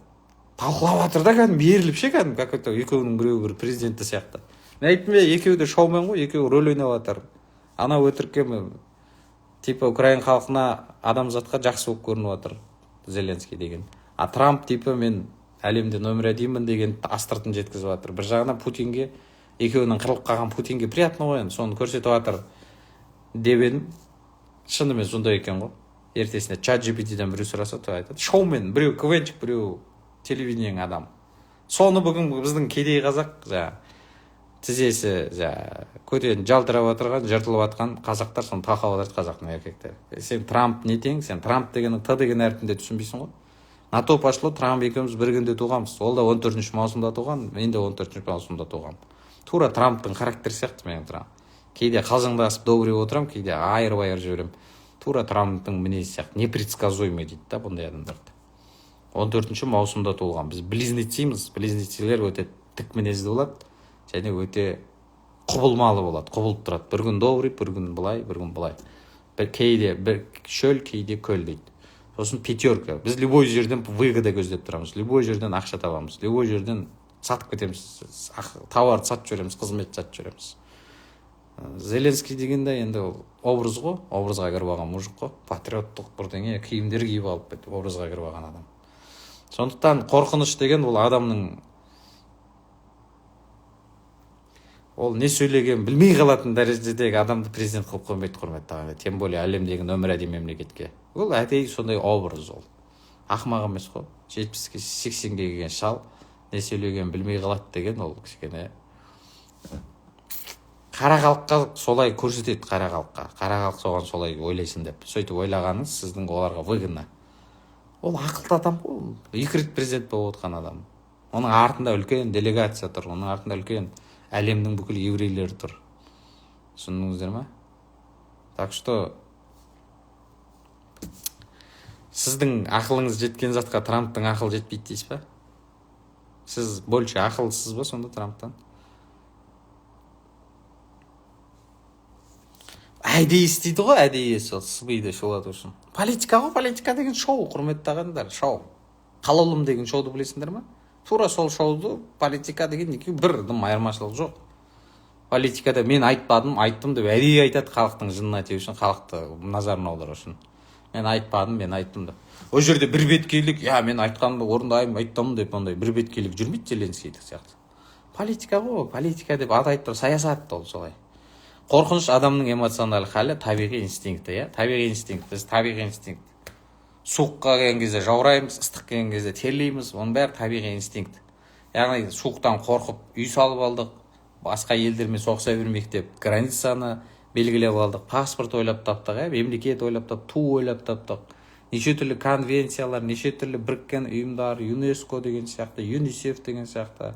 талқылап жатыр да, кәдімгі беріліп кәдімгі какой-то екеуінің біреуі бір президенті сияқты. Мен айттым, екеуі де шоумен ғой, екеуі рөл ойнап жатыр. Анау өтірікке типа Украин халқына, адамзатқа жақсы болып көрініп жатыр Зеленский деген. А Трамп типа мен әлемде номер 1-мін деген астыртын жеткізіп жатыр. Бір жағынан Путинге, екеуінің қырылып қалған Путинге приятно ғой, соны көрсетіп жатыр деп едім. Шынымен сондай екен ғой. Ертесіне ChatGPT-ден біреу сұраса, айтады, шоумен, біреу КВНчик, біреу телевидениенің адам. Соны бүгін біздің кедей қазақ, тізесі көтен жалтырап отырған, жыртылып жатқан қазақтар соны талқылап отырады, қазақтың еркектері. Сен Трамп не тең? Сен Трамп дегеннің Т деген әрпінде түсінбейсің ғой. На то пошло, Трамп екеуміз бір күнде туғанбыз. Ол да 14 маусымда туған, мен де 14 маусымда туғам. Тура Трамптың характері сияқты менің Трамп. Кейде қалжыңдасып добрый отырам, кейде айыр-байыр жіберем. Тура Трамптың мінезі сияқты, непредсказуемый дейді да бұндай адамдарды. 14 маусымда туылған. Біз близнециміз. Близнецилер өте тік мінезді болады, және өте құбылмалы болады, құбылып тұрады. Бір күн добрый, бір күн былай, бір күн былай. Кейде бір шөл, кейде көл дейді. Сосын пятерка. Біз любой жерден выгода көздеп тұрамыз. Любой жерден ақша табамыз. Любой жерден сатып кетеміз, тауарды сатып жібереміз, қызмет сатып жібереміз. Зеленский дегенде енді образ ғой, образға кіріп алған мужик қой, патриоттық бірдеңе киімдер киіп алып кетіп образға кіріп алған адам. Сондықтан қорқыныш деген ол адамның ол не сөйлеген білмей қалатын дәрежедегі адамды президент қылып қоймайды, құрметті ағайын, тем более әлемдегі нөмір один мемлекетке. Ол әдейі сондай образ, ол ақымақ емес қой. 70-80-ге келген шал не сөйлеген білмей қалады деген, ол кішкене қара халыққа солай көрсетеді, қара халық соған солай ойлайсын деп. Сөйтіп ойлағаныңыз сіздің оларға выгодно. Ол ақылды адам ғой, 2 рет президент болып отқан адам. Оның артында үлкен делегация тұр, оның артында үлкен әлемнің бүкіл еврейлері тұр. Түсіндіңіздер ме? Так что сіздің ақылыңыз жеткен затқа Трамптың ақылы жетпейді дейсіз ба? Сіз больше ақылсыз ба сонда Трамптан? Әдейі істейді ғой, әдейі сол сыбайды шулату үшін. Политика ғой, политика деген шоу, құрметті ағайындар, шоу. Қалаулым деген шоуды білесіңдер ме? Тура сол шоуды политика деген екеуі бір дым айырмашылық жоқ. Политикада мен айтпадым, айттым деп әдейі айтады, халықтың жынына тию үшін, халықты назарын аудару үшін. Мен айтпадым, мен айттым деп. О жерде бір беткейлік, мен айтқанымды орындаймын, айтамын деп ондай бір беткейлік жүрмейді Зеленский сияқты. Политика ғой, политика деп ат айтып тұр, саясат ол солай. Қорқыныш адамның эмоционалдық халі, табиғи инстинкті, табиғи инстинкт. Біз табиғи инстинкт. Суыққа келген кезде жаураймыз, ыстық келген кезде терлейміз, оның бәрі табиғи инстинкт. Яғни суықтан қорқып үй салып алдық, басқа елдермен соғыса бермейік деп границаны белгілеп алдық, паспорт ойлап таптық, мемлекет ойлап таптық, ту ойлап таптық. Неше түрлі конвенциялар, неше түрлі біріккен ұйымдар, ЮНЕСКО деген сияқты, ЮНИСЕФ деген сияқты,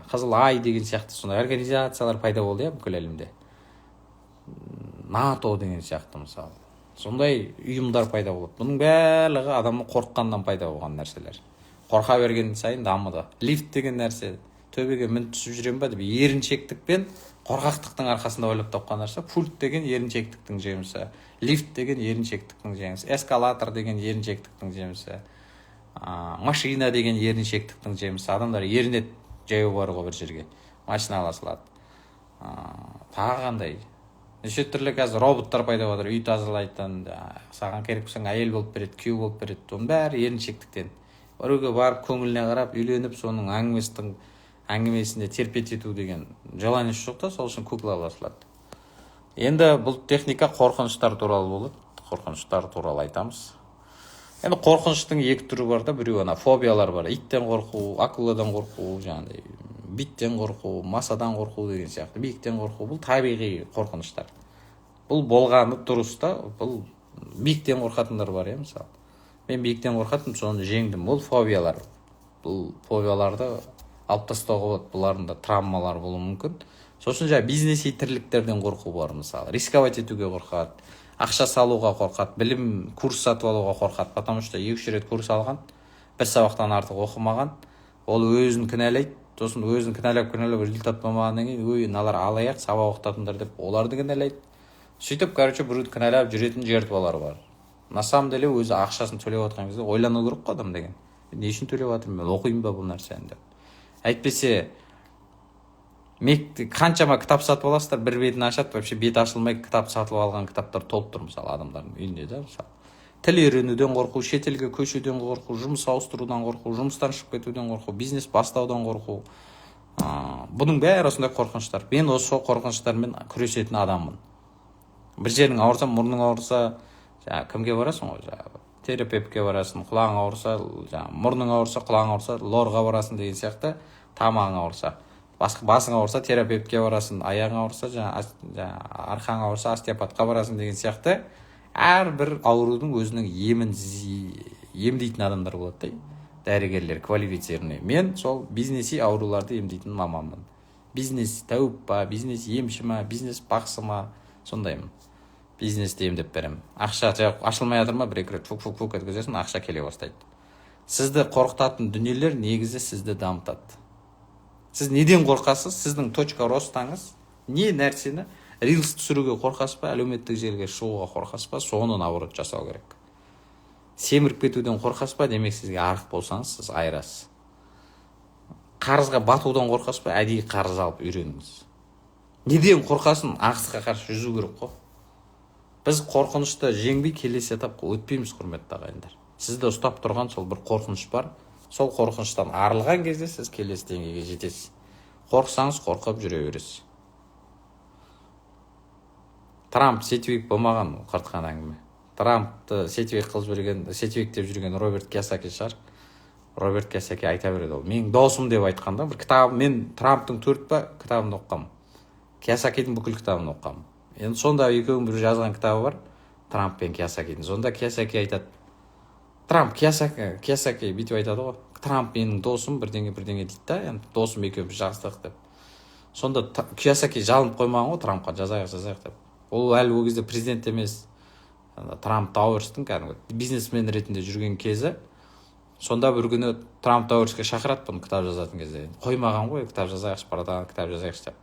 Қызыл ай деген сияқты сондай организациялар пайда болды, бүкіл әлемде. НАТО деген сияқты мысалы. Сондай ұйымдар пайда болды. Бұның барлығы адамның қорыққаннан пайда болған нәрселер. Қорқа берген сайын дамыды. Лифт деген нәрсе, төбеге мініп түсіп жүрем ба деп еріншектік пен қорқақтықтың арқасында ойлап тапқан нәрсе. Пульт деген еріншектіктің жемісі, лифт деген еріншектіктің жемісі, эскалатор деген еріншектіктің жемісі, машина деген еріншектіктің жемісі. Адамдар ерінет жаяу баруға бір жерге, машина ала салады. Тағы қандай неше түрлі қазір роботтар пайда болыр, үй тазалайтын, саған керек болсаң әйел болып береді, күйеу болып береді. Оның бәрі еріншектіктен. Біреуге барып көңіліне қарап үйленіп, соның әңгімесінде терпет ету деген желаниесі жоқ та, сол үшін кукла ала салады. Енді бұл техника қорқыныштар туралы болады. Қорқыныштар туралы айтамыз. Енді қорқыныштың екі түрі бар да, біреу фобиялар бар. Иттен қорқу, акуладан қорқу, жаңағыдай биттен қорқу, масадан қорқу деген сияқты. Биіктен қорқу, бұл табиғи қорқыныштар. Бұл болғаны дұрыс та, бұл биіктен қорқатындар бар, мысалы. Мен биіктен қорқатым, соны жеңдім. Бұл фобиялар. Бұл фобияларды алып тастауға болады, бұлардың да травмалар болуы мүмкін. Сосын бизнеси тірліктерден қорқу бар, мысалы. Рисковать етуге қорқады, ақша салуға қорқады, білім курс сатып алуға қорқады, потому что 2-3 рет курс алған, бір сабақтан артық оқымаған, ол өзін кінәлайды. Сосын өзін кінәлап результат болмағаннан кейін, мыналар алаяқ, сабақ оқытатындар деп оларды кінәлайды. Сөйтіп, біреуді кінәлап жүретін жертвалар бар. На самом деле өзі ақшасын төлеп отқан кезде ойлану керек қой адам деген. Не үшін төлеп жатырмын, мен оқимын ба бұл нәрсені деп. Әйтпесе қаншама кітап сатып аласыздар, бір бетін ашады, вообще бет ашылмай кітап сатып алған кітаптар толып тұр, мысалы, адамдардың үйінде да, мысалы. Тіл үйренуден қорқу, шетелге көшуден қорқу, жұмыс ауыстырудан қорқу, жұмыстан шығып кетуден қорқу, бизнес бастаудан қорқу. Бұның бәрі осындай қорқыныштар. Мен осы қорқыныштармен күресетін адаммын. Бір жерің ауырса, мұрның ауырса, кімге барасың ғой? Терапевтке барасың, құлағың ауырса, мұрның ауырса, құлағың ауырса, лорға барасың деген сияқты, тамағың ауырса. Басың ауырса, терапевтке барасың, аяғың ауырса, арқаң ауырса, остеопатқа барасың деген сияқты. Әрбір аурудың өзінің емдейтін адамдар болады, дәрігерлер, квалифицированный. Мен сол бизнеси ауруларды емдейтін маманмын. Бизнес тәуіп па, бизнес емші ма, бизнес бақсы ма, сондаймын. Бизнесті емдеп беремін. Ақша ашылмай жатыр ма, бір-екі рет фук-фук еткізесің, ақша келе бастайды. Сізді қорқытатын дүниелер негізі сізді дамытады. Сіз неден қорқасыз? Сіздің точка ростаңыз не нәрсені? Рилс түсіруге қорқасыз ба, әлеуметтік желіге шығуға қорқасыз ба, соны наоборот жасау керек. Семіріп кетуден қорқасыз ба? Демек сізге арық болсаңыз, сіз айырасыз. Қарызға батудан қорқасыз ба? Әдейі қарыз алып үйреніңіз. Неден қорқасын? Ағысқа қарсы жүзу керек қой. Біз қорқынышты жеңбей келесі этапқа өтпейміз, құрметті ағайындар. Сізді ұстап тұрған сол бір қорқыныш бар. Сол қорқыныштан арылған кезде сіз келесі деңгейге жетесіз. Қорқсаңыз қорқып жүре бересіз. Трамп сетевик болмаған, қартқан әңгіме. Трампты сетевик қылып жүрген, сетевик деп жүрген Роберт Кийосаки шығар. Роберт Кийосаки айта береді, ол менің досым деп айтқанда, бір кітап, мен Трамптың 4 кітабын оқығам. Кийосакидің бүкіл кітабын оқығам. Енді сонда екеуінің бір жазған кітабы бар, Трамп пен Кийосакидің. Сонда Кийосаки айтады, Трамп, Кийосаки бүйтіп айтады ғой, Трамп менің досым, бірдеңе дейді да, енді досым екеуміз жақсылық деп. Сонда Кийосаки жалынып қоймаған ғой Трампқа, жазайық деп. Ол әлі ол кезде президент емес, Трамп Тауэрстің кәдімгі бизнесмен ретінде жүрген кезі. Сонда бір күні Трамп Тауэрске шақырады бұны кітап жазатын кезде. Қоймаған ғой, кітап жазайықшы, барадан кітап жазайықшы деп.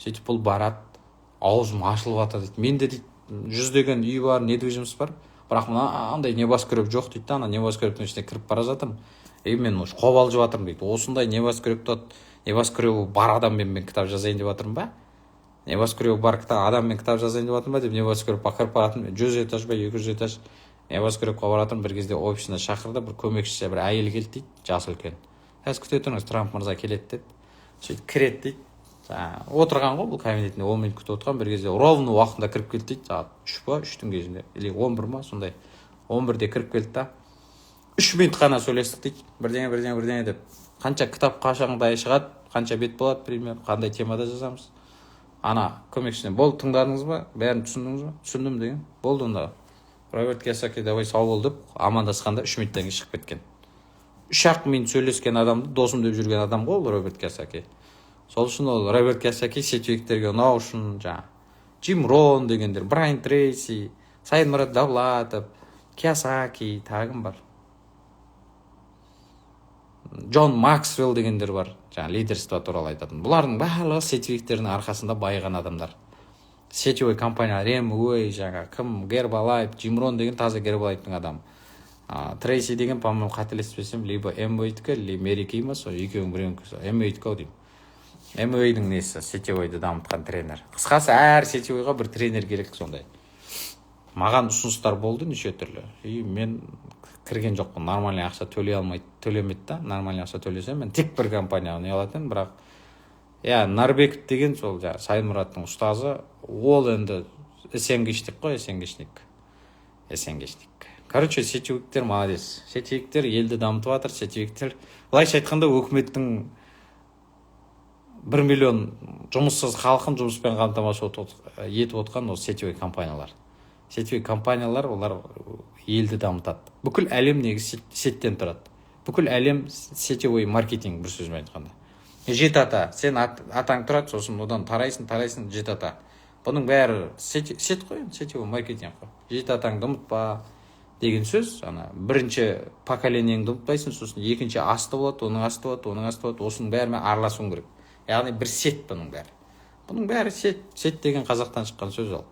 Сөйтіп бұл барады, аузым ашылып жатыр дейді. Менде дейді 100 үй бар, недвижимость бар. Бірақ андай небоскреб жоқ дейді. Ана небоскрептің ішіне кіріп бара жатырмын. Мен қобалжып жатырмын дейді. Осындай небоскребі бар адаммен мен кітап жазайын деп жатырмын ба? Небоскребі бар адаммен кітап жазайын деп жатырмын ба деп небоскребқа кіріп баратырмын. 100 этаж ба, 200 этаж небоскребқа баратырмын. Bir кезде офисіне шақырды, бір көмекшісі, бір әйел келді дейді, жасы үлкен. Қазір күте тұрыңыз, Трамп мырза келеді деді. Сөйтіп кіреді дейді. Отырған ғой бұл кабинетінде, 10 минут күтіп отырған. Bir кезде ровно уақытында кіріп келді дейді. Сағат 3 па, 3-тің кезінде, или 11 ма, сондай. 11-де кіріп келді да. 3 минут қана сөйлестік дейді. Бірдеңе деп. Қанша кітап қашаңдай шығады, қанша бет болады, пример, қандай темада жазамыз. Ана көмекшісіне, болды, тыңдадыңыз ба? Бәрін түсіндіңіз ба? Түсіндім деген. Болды онда. Роберт Кийосаки давай сау бол деп амандасқанда 3 минуттан кейін шығып кеткен. 3-ақ минут сөйлескен адамды досым деп жүрген адам ғой ол Роберт Кийосаки. Сол үшін ол Роберт Кийосаки сетевиктерге ұнау үшін Джим Рон дегендер, Брайан Трейси, Сайдмұрат Давлатов, Кийосаки, тағым бар. Джон Максвелл дегендер бар, лидерство туралы айтатын. Бұлардың барлығы сетевиктердің арқасында байыған адамдар. Сетевой компания, Ремуэй, кім, Гербалайф, Джим Рон деген таза Гербалайфтың адамы. Трейси деген, по-моему, қателеспесем, либо Эмуэйдікі, либо Мереки ма, сол екеуің біреуін Эмуэйдікі деймін. Эмуэйдің несі, сетевойды дамытқан тренер. Қысқасы, әр сетевойға бір тренер керек сондай. Маған ұсыныстар болды неше түрлі. Мен кірген жоқпын, нормальный ақша төлемейді да, нормальный ақша төлесем, мен тек бір компанияға не алатын, бірақ Нарбеков деген сол Сайдмұраттың ұстазы, ол енді эсенгичник қой, эсенгичник. Короче, сетевиктер молодец. Сетевиктер елді дамытып жатыр, сетевиктер. Былайша айтқанда өкіметтің 1 миллион жұмыссыз халқын жұмыспен қамтамасыз етіп отқан осы сетевой компаниялар. Сетевой компаниялар, олар елді дамытады. Бүкіл әлем негізі сеттен тұрады. Бүкіл әлем сетевой маркетинг, бір сөзбен айтқанда. Жеті ата, сен атаң тұрады, сосын одан тарайсың, жеті ата. Бұның бәрі сет қой, сетевой маркетинг қой. Жеті атаңды ұмытпа деген сөз. Бірінші поколениеңді ұмытпайсың, сосын екінші асты болады, оның асты болады, осының бәрімен араласуың керек. Яғни бір сет бұның бәрі. Бұның бәрі сет деген қазақтан шыққан сөз ол.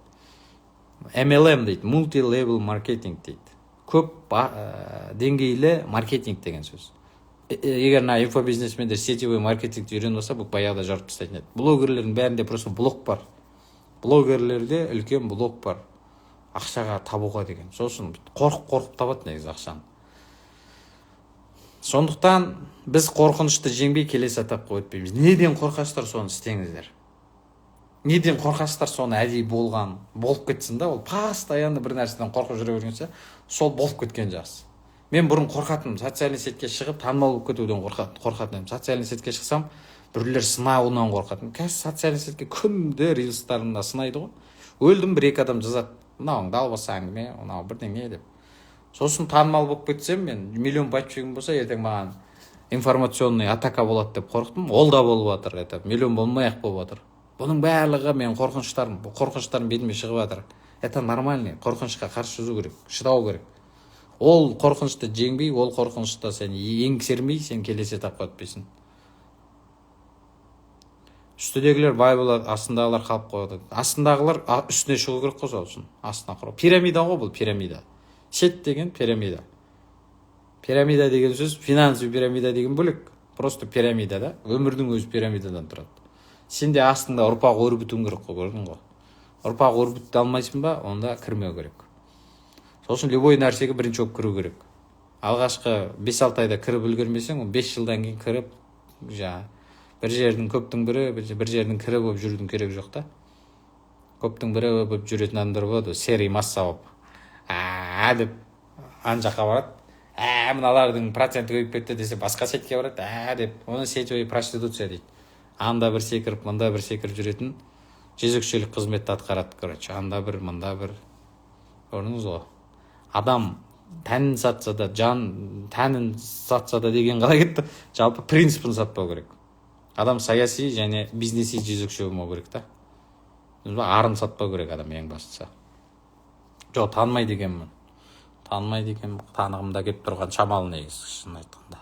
MLM дейді, multi-level marketing дейді. Көп деңгейлі маркетинг деген сөз. Егер инфобизнесмендер сетевой маркетингті үйреніп алса, бұл баяғыда жарып тастайтын еді. Блогерлердің бәрінде просто блог бар. Блогерлерде үлкен блог бар. Ақшаға табуға деген. Сосын қорқып табады негізі ақшаны. Сондықтан біз қорқынышты жеңбей келесі этапқа өтпейміз. Неден қорқасыздар, соны істеңіздер. Неден қорқасыздар, соны әдейі болып кетсін да, ол постоянно бір нәрседен қорқып жүре бергенше, сол болып кеткен жақсы. Мен бұрын қорқатым, социальный сетке шығып, танымал болып кетуден қорқатым. Социальный сетке шықсам, біреулер сынауынан қорқатым. Қазір социальный сетке күнде рилстарында сынайды ғой. Өлдім, 1-2 адам жазады, мынауың далбаса әңгіме, мынау бірдеңе деп. Сосын танымал болып кетсем, мен миллион подписчигім болса, ертең маған информационный атака болады деп қорықтым. Ол да болып жатыр, миллион болмай-ақ болып жатыр. Бұның барлығы мен қорқыныштарым бетіме шығып жатыр. Это нормальный, қорқынышқа қарсы жүзу керек, шыдау керек. Ол қорқынышты жеңбей, ол қорқынышты сен еңсермей, сен келесі этапқа өтпейсің. Үстідегілер бай болады, астындағылар қалып қояды. Астындағылар үстіне шығу керек қой сол үшін. Астына құру. Пирамида ғой бұл, пирамида. Сет деген пирамида. Пирамида деген сөз, финансовый пирамида деген бөлек. Просто пирамида да. Өмірдің өзі пирамидадан тұрады. Сен де астыңда ұрпақ өрбітуің керек қой, көрдің ғой. Ұрпақ өрбіте алмайсың ба, онда кірмеу керек. Сосын любой нәрсеге бірінші болып кіру керек. Алғашқы 5-6 айда кіріп үлгермесең, 5 жылдан кейін кіріп, бір жердің көптің бірі, бір жердің кірі болып жүрудің керек жоқ та. Көптің бірі болып жүретін адамдар болады, серый масса болып. Деп ан жаққа барады. Мыналардың проценті көйіп кетті десе, басқа сетке барады. Деп, оны сетевой проституция дейді. Анда бір секіріп, мында бір секіріп жүретін жезөкшелік қызметті атқарады, короче. Анда бір, мында бір. Көрдіңіз ғой. Адам тәнін сатса да, тәнін сатса да деген қалай кетті? Жалпы принципін сатпау керек. Адам саяси және бизнеси жезөкше болмау керек та. Арын сатпау керек адам ең бастысы. Жоқ, танымай дегенмін. Танығымда кеп тұрған шамалы негізі, шын айтқанда.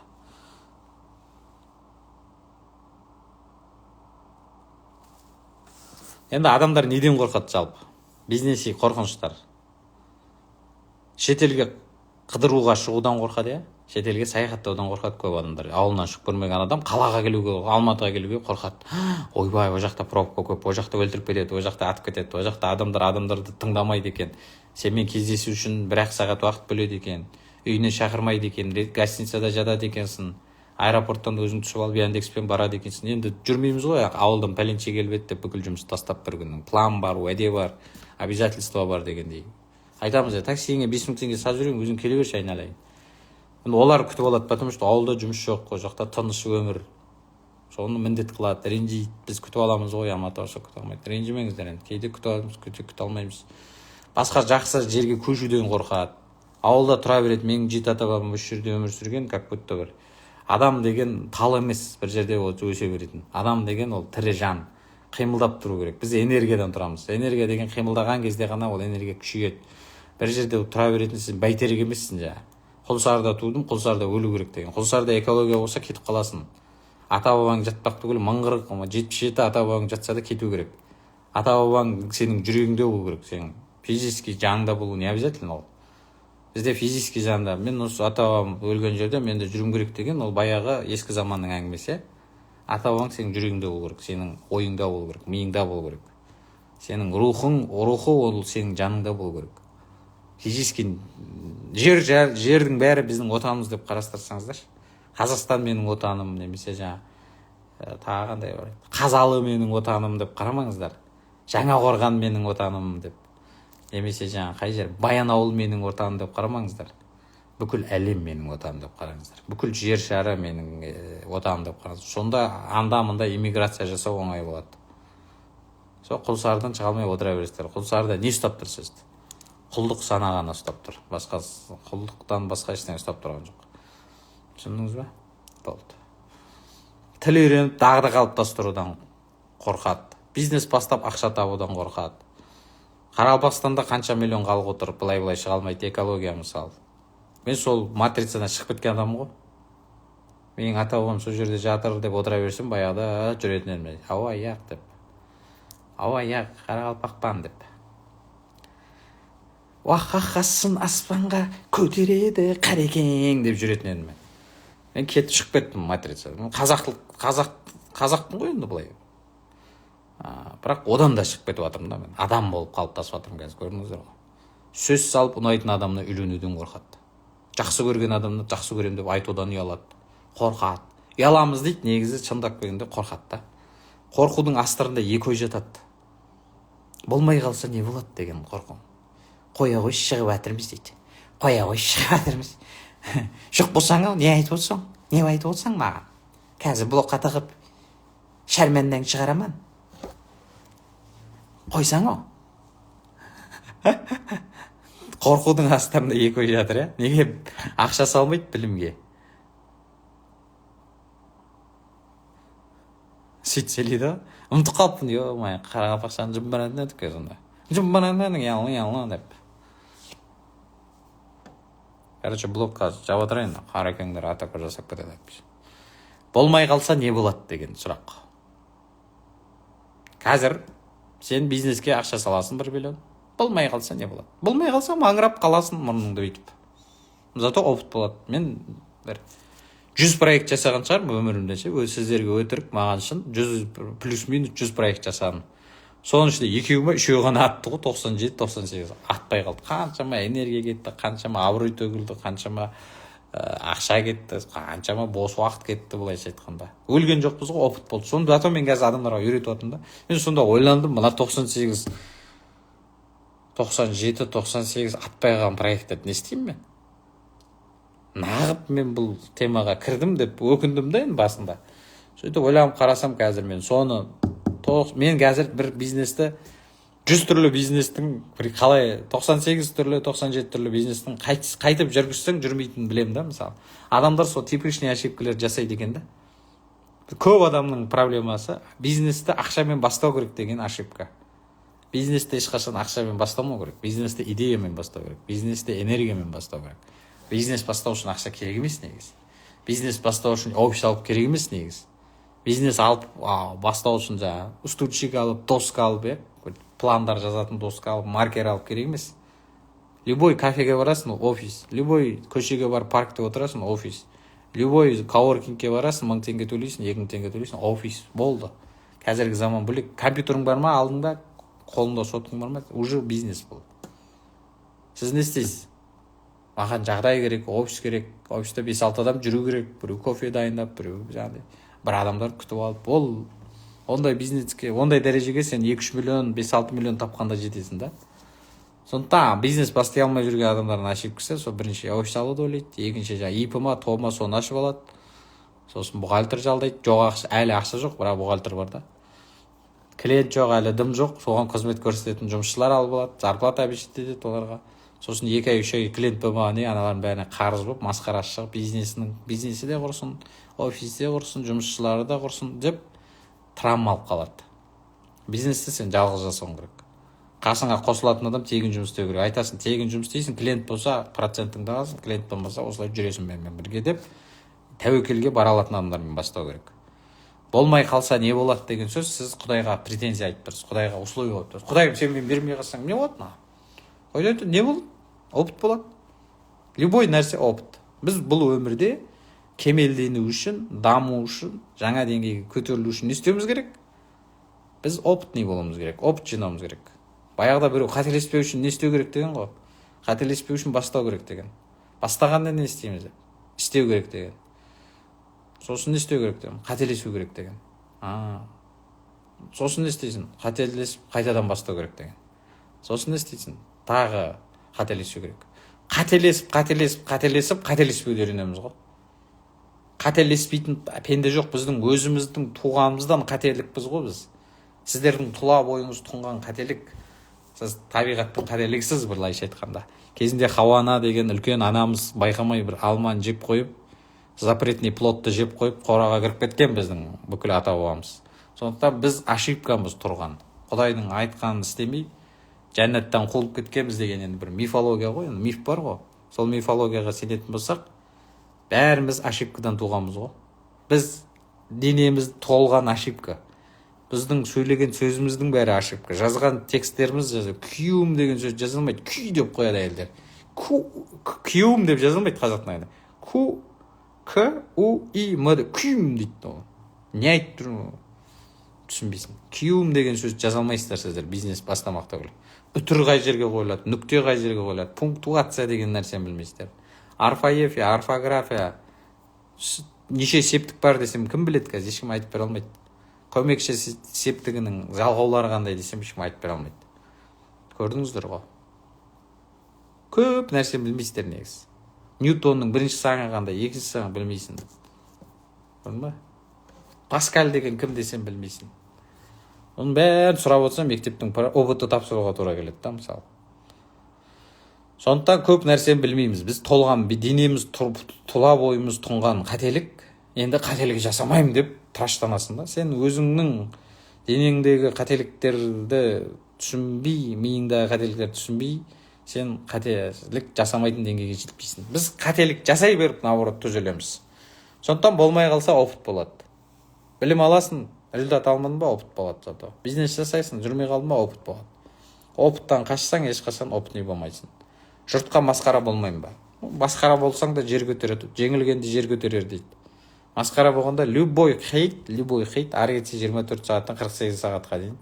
Енді адамдар неден қорқады жалпы? Бизнеси қорқыныштар. Шетелге қыдыруға шығудан қорқады, шетелге саяхаттаудан қорқады көп адамдар. Ауылынан шығып көрмеген адам қалаға келуге, Алматыға келуге қорқады. Ойбай, о жақта пробка көп, о жақта өлтіріп кетеді, о жақта атып кетеді, о жақта адамдарды тыңдамайды екен. Сенмен кездесу үшін 1-2 сағат уақыт бөледі екен. Үйіне шақырмайды екен, гостиницада жатады екенсің. Аэропорттан өзің түсіп алып Яндекспен барады екенсің. Енді жүрмейміз ғой, ауылдан пәленше келіп деп бүкіл жұмыс тастап бір күннің. План бар, уәде бар, обязательство бар дегендей. Айтамыз, таксиіңе 5000 теңге салып жүрейін, өзің келе берші айналайын. Олар күтіп алады, потому что ауылда жұмыс жоқ, о жақта тыныш өмір. Соны міндет қылады, ренжиді. Біз күтіп аламыз ғой, Алматыға күтіп алмайды. Ренжімеңіздер енді. Кейде күтіп аламыз, күте алмаймыз. Басқа жақсы жерге көшуден қорқады. Ауылда тұра береді. Менің жеті ата-бабам осы жерде өмір сүрген, как будто бір. Адам деген тал емес, бір жерде өсе беретін. Адам деген ол тірі жан. Қимылдап тұру керек. Біз энергиядан тұрамыз. Энергия деген қимылдаған кезде ғана ол энергия күшейеді. Бір жерде тұра беретін сен бәйтерек емессің жа. Құлсарда тудым, құлсарда өлу керек деген. Құлсарда экология болса кетіп қаласың. Ата-бабаң жатпақ түгіл 77 ата-бабаң жатса да кету керек. Ата-бабаң сенің жүрегіңде болу керек, сенің физически жаныңда болу не обязательно ол. Бізде физически жанында, мен осы ата-бабам өлген жерде менде жүруім керек деген, ол баяғы ескі заманның әңгімесі. Ата-бабаң сенің жүрегіңде болу керек, сенің ойыңда болу керек, миыңда болу керек. Сенің рухы ол сенің жаныңда болу керек. Физически жердің бәрі біздің отанымыз деп қарастырсаңыздар. Қазақстан менің отаным, немесе тағы қандай бар. Қазалы менің отаным деп қарамаңыздар. Жаңақорған менің отаным деп. Немесе қай жер, Баянауыл менің отаным деп қарамаңыздар. Бүкіл әлем менің отаным деп қараңыздар. Бүкіл жер шары менің отаным деп қараңыздар. Сонда анда-мында иммиграция жасау оңай болады. Сол құлсардан шыға алмай отыра бересіздер. Құлсарда не ұстап тұр сізді? Құлдық сана ғана ұстап тұр. Құлдықтан басқа ештеңе ұстап тұрған жоқ. Түсіндіңіз ба? Болды. Тіл үйреніп дағды қалыптастырудан қорқады. Бизнес бастап ақша табудан қорқады. Қарақалпақстанда қанша миллион халық отыр, былай шыға алмайды, экология мысалы. Мен сол матрицадан шығып кеткен адаммын ғой. Менің ата-бабам сол жерде жатыр деп отыра берсем, баяғыда жүретін едім. Ауа аяқ деп. Ауа аяқ, Қарақалпақпан деп. Уақақасын аспанға көтереді қарекең деп жүретін едім мен. Мен кетіп шығып кеттім матрицадан. Қазақпын ғой енді былай. Бірақ одан да шығып кетіп жатырмын да мен. Адам болып қалыптасып жатырмын қазір, көрдіңіздер ғой. Сөз салып ұнайтын адамны үйленуден қорқады. Жақсы көрген адамды жақсы көрем деп айтудан ұялады. Қорқады. Ұяламыз дейді, негізі шындап келгенде қорқады да. Қорқудың астарында екі ой жатады. Болмай қалса не болады деген қорқу. Қоя ғой шығып жатырмыз дейді. Қоя ғой шығып жатырмыз. Жоқ болсаң ау, не айтып отырсың? Не айтып отырсың маған? Қазір блокқа тығып шәрменден шығараман. Қойсаң ау. Қорқудың астарында екі ой жатыр, иә? Неге ақша салмайды білімге? Сөйтіп сөйлейді ғой. Ұмытып қалыппын, ой, Қарақалпақстан жұмбарандан өтіп сонда. Жұмбарандан ялы деп. Короче, блокқа жауап отырайын, қарекеңдер атака жасап кетеді. Болмай қалса не болады деген сұрақ. Қазір сен бизнеске ақша саласың 1 миллион. Болмай қалса не болады? Болмай қалса маңырап қаласың мұрныңды бүйтіп. зато опыт болады. Мен бір 100 проект жасаған шығармын өмірімде ше, сіздерге өтірік, маған шын 100 плюс-минус 100 проект жасадым. Соның ішінде екеуі ме үшеуі ғана атты ғой, 97-98 атпай қалды. Қаншама энергия кетті, қаншама абырой төгілді, қаншама ақша кетті, қаншама бос уақыт кетті, былайша айтқанда. Өлген жоқпыз ғой, опыт болды. Соны зато мен қазір адамдарға үйретіп жатырмын да. Мен сонда ойландым, мына 98, 97, 98 атпай қалған проекттерді не істеймін мен? Нағып мен бұл темаға кірдім деп өкіндім да енді басында. Сөйтіп ойланып қарасам қазір мен соны мен қазір бір бизнесті 100 түрлі бизнестің қалай 98 түрлі 97 түрлі бизнестің қайтып жүргізсең жүрмейтінін білемін да. Мысалы адамдар сол типичный ошибкалар жасайды екен да. Көп адамның проблемасы бизнесті ақшамен бастау керек деген ошибка. Бизнесті ешқашан ақшамен бастамау керек, бизнесті идеямен бастау керек, бизнесті энергиямен бастау керек. Бизнес бастау үшін ақша керек емес негізі. Бизнес бастау үшін офис алып керек емес негізі. Бизнес алып бастау үшін жаңағы уступчик алып, доска алып, пландар жазатын доска алып, маркер алып керек емес. Любой кафеге барасың, офис. Любой көшеге барып паркте отырасың, офис. Любой коворкингке барасың, 1000 теңге төлейсің, 2000 теңге төлейсің, офис. Болды. Қазіргі заман бөлек. Компьютерің бар ма, алдыңда, қолыңда соткың бар ма, уже бизнес болды. Сіз не істейсіз? Маған жағдай керек, офис керек, офиста 5-6 адам жүру керек, біреу кофе дайындап, біреу жаңағыдай бір адамдар күтіп алып, ол ондай бизнеске, ондай дәрежеге сен 2-3 миллион, 5-6 миллион тапқанда жетесің да. Сондықтан бизнес бастай алмай жүрген адамдардың ошибкасы сол бірінші офис алуды ойлайды, екінші жаңағы ИП ма, ТО ма соны ашып алады. Сосын бухгалтер жалдайды, жоқ ақша, әлі ақша жоқ, бірақ бухгалтер бар да. Клиент жоқ, әлі дым жоқ, соған қызмет көрсететін жұмысшылар алып алады, зарплата обещать етеді оларға. Сосын 2 ай 3 ай клиент болмаған аналардың бәріне қарыз болып масқарасы шығып, бизнесі де құрсын, офисте құрсын, жұмысшылары да құрсын деп травма алып қалады. Бизнесті сен жалғыз жасауың керек. Қасыңа қосылатын адам тегін жұмыс істеу керек. Айтасың, тегін жұмыс істейсің, клиент болса процентіңді аласың, клиент болмаса осылай жүресің менімен бірге деп тәуекелге бара алатын адамдармен бастау керек. Болмай қалса не болады деген сөз, сіз Құдайға претензия айтып тұрсыз, Құдайға условия қойып тұрсыз. Құдай сен мен бермей қалсаң не болады маған? Ойлайды, не болады? Опыт болады. Любой нәрсе опыт. Біз бұл өмірде кемелдену үшін, даму үшін, жаңа деңгейге көтерілу үшін не істеуіміз керек? Біз опытный болуымыз керек, опыт жинауымыз керек. Баяғыда біреу қателеспеу үшін не істеу керек деген ғой. Қателеспеу үшін бастау керек деген. Бастағанда не істейміз? Істеу керек деген. Сосын не істеу керек деген? Қателесу керек деген. Сосын не істейсің? Қателесіп, қайтадан бастау керек деген. Сосын не істейсің? Тағы қателесу керек. Қателеспеуді үйренеміз ғой. Қателеспейтін пенде жоқ, біздің өзіміздің туғанымыздан қателікпіз ғой біз. Сіздердің тұла бойыңыз тұнған қателік. Сіз табиғаттың қателігісіз, былайша айтқанда. Кезінде Хауана деген үлкен анамыз байқамай бір алманы жеп қойып, запретный плодты жеп қойып, қораға кіріп кеткен біздің бүкіл ата-бабамыз. Сондықтан біз ошибкамыз тұрған. Құдайдың айтқанын істемей, жәннаттан қуылып кеткенбіз деген енді бір мифология ғой, енді миф бар ғой. Сол мифологияға сенетін болсақ, бәріміз ошибкадан туғанбыз ғой. Біз денеміз толған ошибка. Біздің сөйлеген сөзіміздің бәрі ошибка. Жазған тексттеріміз күйеуім деген сөз жазылмайды. Күй деп қояды әйелдер. Күйеуім деп жазылмайды қазақтың айында. К-У-И-М күйеуім дейді. Не айтып тұрмын? Түсінбейсің. Күйеуім деген сөз жазалмайсыздар сіздер бизнес бастамақта біліп. Үтір қай жерге қойылады, нүкте қай жерге қойылады, пунктуация деген нәрсені білмейсіздер. Орфоэпия, орфография, неше септік бар десем, кім біледі қазір, ешкім айтып бере алмайды. Көмекші септігінің жалғаулары қандай десем, ешкім айтып бере алмайды. Көрдіңіздер ғой. Көп нәрсе білмейсіздер негізі. Ньютонның бірінші заңы қандай, екінші заңы білмейсің. Көрдің ба? Паскаль деген кім десем білмейсің. Оның бәрін сұрап отырсам, мектептің ОБТ тапсыруға тура келеді да, мысалы. Сондықтан көп нәрсені білмейміз. Біз толған, денеміз, тұла бойымыз тұнған қателік, енді қателік жасамаймын деп тыраштанасың да. Сен өзіңнің денеңдегі қателіктерді түсінбей, миыңдағы қателіктерді түсінбей, сен қателік жасамайтын деңгейге жетпейсің. Біз қателік жасай беріп, наоборот, түзелеміз. Сондықтан болмай қалса опыт болады. Білім аласың, результат алмадың ба, опыт болады зато. Бизнес жасайсың, жүрмей қалдың ба, опыт болады. Опыттан қашсаң, ешқашан опытный болмайсың. Жұртқа масқара болмаймын ба? масқара болсаң да жер көтереді, жеңілгенде жер көтерер дейді. Масқара болғанда любой хейт ары кетсе 24 сағаттан 48 сағатқа дейін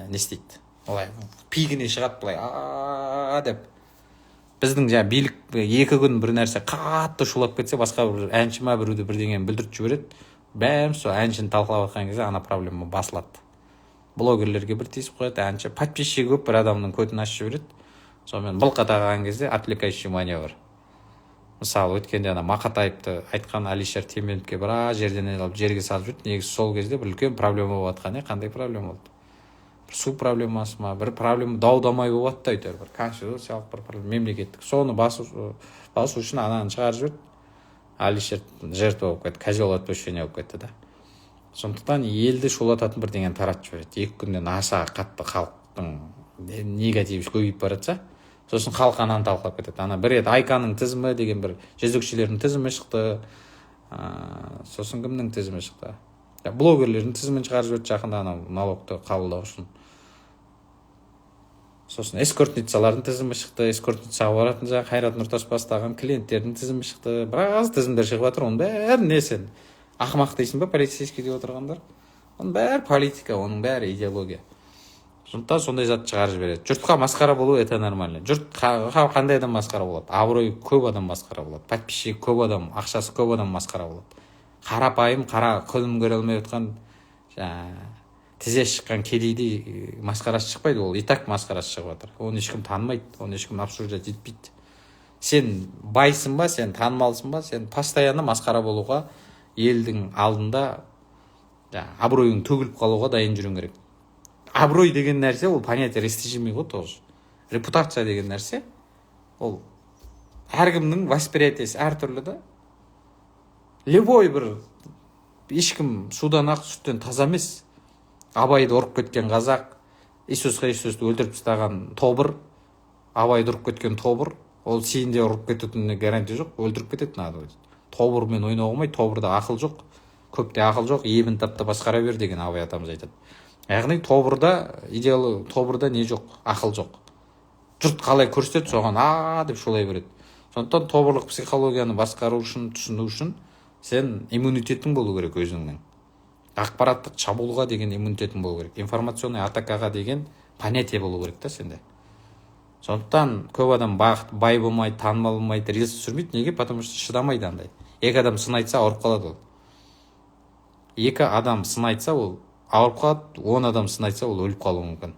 не істейді, олай пигіне шығады былай деп. Біздің билік 2 күн бір нәрсе қатты шулап кетсе, басқа бір әнші ма біреуді бірдеңені білдіріп жібереді, бәм сол әншіні талқылап жатқан кезде ана проблема басылады. Блогерлерге бір тиісіп қояды, әнші подписчигі көп бір адамның көтін ашып жібереді, сонымен былқ атаған кезде отвлекающий маневр. Мысалы өткенде ана Мақатаевты айтқан Алишер Теменовке біраз жерден алып жерге салып жүрді. Негізі сол кезде бір үлкен проблема болып жатқан. Қандай проблема болды? Бір су проблемасы ма, бір проблема дау-дамай болып жатты әйтеуір, бір конституциялық бір проблема, мемлекеттік. Соны басу үшін ананы шығарып жіберді. Алишер жертва болып кетті, козел отпущения болып кетті да. Сондықтан елді шулататын бірдеңені таратып жібереді. 2 күннен аса қатты халықтың негативі көбейіп бара жатса, сосын халық ананы талқылап кетеді. Ана бір рет Айканың тізімі деген бір жезөкшелердің тізімі шықты. Сосын кімнің тізімі шықты? Блогерлердің тізімін шығарып жіберді жақында анау налогты қабылдау үшін. Сосын эскортницалардың тізімі шықты. Эскортницаға баратын Қайрат Нұртас бастаған клиенттердің тізімі шықты. Біраз тізімдер шығып жатыр. Оның бәрі не сен? Ақымақ дейсің ба, полицейский деп отырғандар? Оның бәрі политика, оның бәрі идеология. Сондықтан сондай зат шығарып жібереді. Жұртқа масқара болу это нормально. Жұрт қандай адам масқара болады? Абыройы көп адам масқара болады. Подписчигі көп адам, ақшасы көп адам масқара болады. Қарапайым, күнін көре алмай отқан тізе шыққан кедейді масқарасы шықпайды. Ол и так масқарасы шығып жатыр. Оны ешкім танымайды, оны ешкім обсуждать етпейді. Сен байсың ба, сен танымалсың ба, сен постоянно масқара болуға, елдің алдында абыройың төгіліп қалуға дайын жүруің керек. Абырой деген нәрсе ол понятие растяжимый ғой тоже. Репутация деген нәрсе ол әркімнің восприятиесі әртүрлі да. Любой бір ешкім судан ақ сүттен таза емес. Абайды ұрып кеткен қазақ, Иисус Христосты өлтіріп тастаған тобыр, Абайды ұрып кеткен тобыр, ол сені де ұрып кететініне гарантия жоқ, өлтіріп кетеді надо. Тобырмен ойнауға болмайды, тобырда ақыл жоқ, көпте ақыл жоқ, ебін тапта басқара бер деген Абай атамыз айтады. Яғни тобырда не жоқ, ақыл жоқ. Жұрт қалай көрсетеді, соған деп шулай береді. Сондықтан тобырлық психологияны басқару үшін, түсіну үшін сен иммунитетің болу керек өзіңнің. Ақпараттық шабуылға деген иммунитетің болу керек. Информационный атакаға деген понятие болу керек та сенде. Сондықтан көп адам бай болмайды, танымал болмайды, рилс түсірмейді. Неге? Потому что шыдамайды андай. 2 адам сын айтса ауырып қалады ол. 2 адам сын айтса ол ауырып қалады, 10 адам сын айтса ол өліп қалуы мүмкін.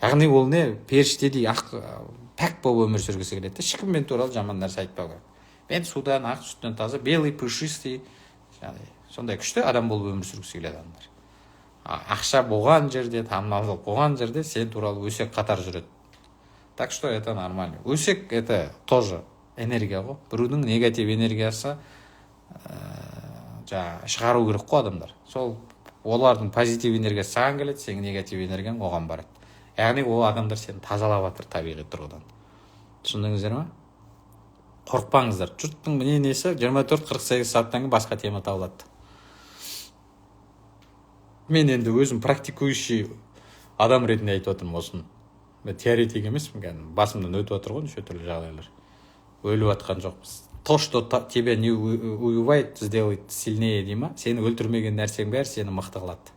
Яғни ол не? Періштедей пәк болып өмір сүргісі келеді. Ешкім мен туралы жаман нәрсе айтпау керек. Мен судан, ақ сүттен таза, белый, пушистый, сондай күшті адам болып өмір сүргісі келеді адамдар. Ақша болған жерде, танымалдық болған жерде сен туралы өсек қатар жүреді. Так что это нормально. Өсек это тоже энергия ғой. Біреудің негатив энергиясы шығару керек қой адамдар. Сол олардың позитив энергиясы саған келеді, сенің негатив энергияң оған барады. Яғни ол адамдар сені тазалап жатыр табиғи тұрғыдан. Түсіндіңіздер ме? Қорықпаңыздар. Жұрттың несі 24-48 сағаттан кейін басқа тема табылады. Мен енді өзім практикующий адам ретінде айтып отырмын осын. Мен теоретик емеспін, басымдан өтіп отыр ғой неше түрлі жағдайлар. Өліп жатқан жоқпыз. То, что тебя не убивает, сделает сильнее дей ма? Сені өлтірмеген нәрсең бәрі сені мықты қылады.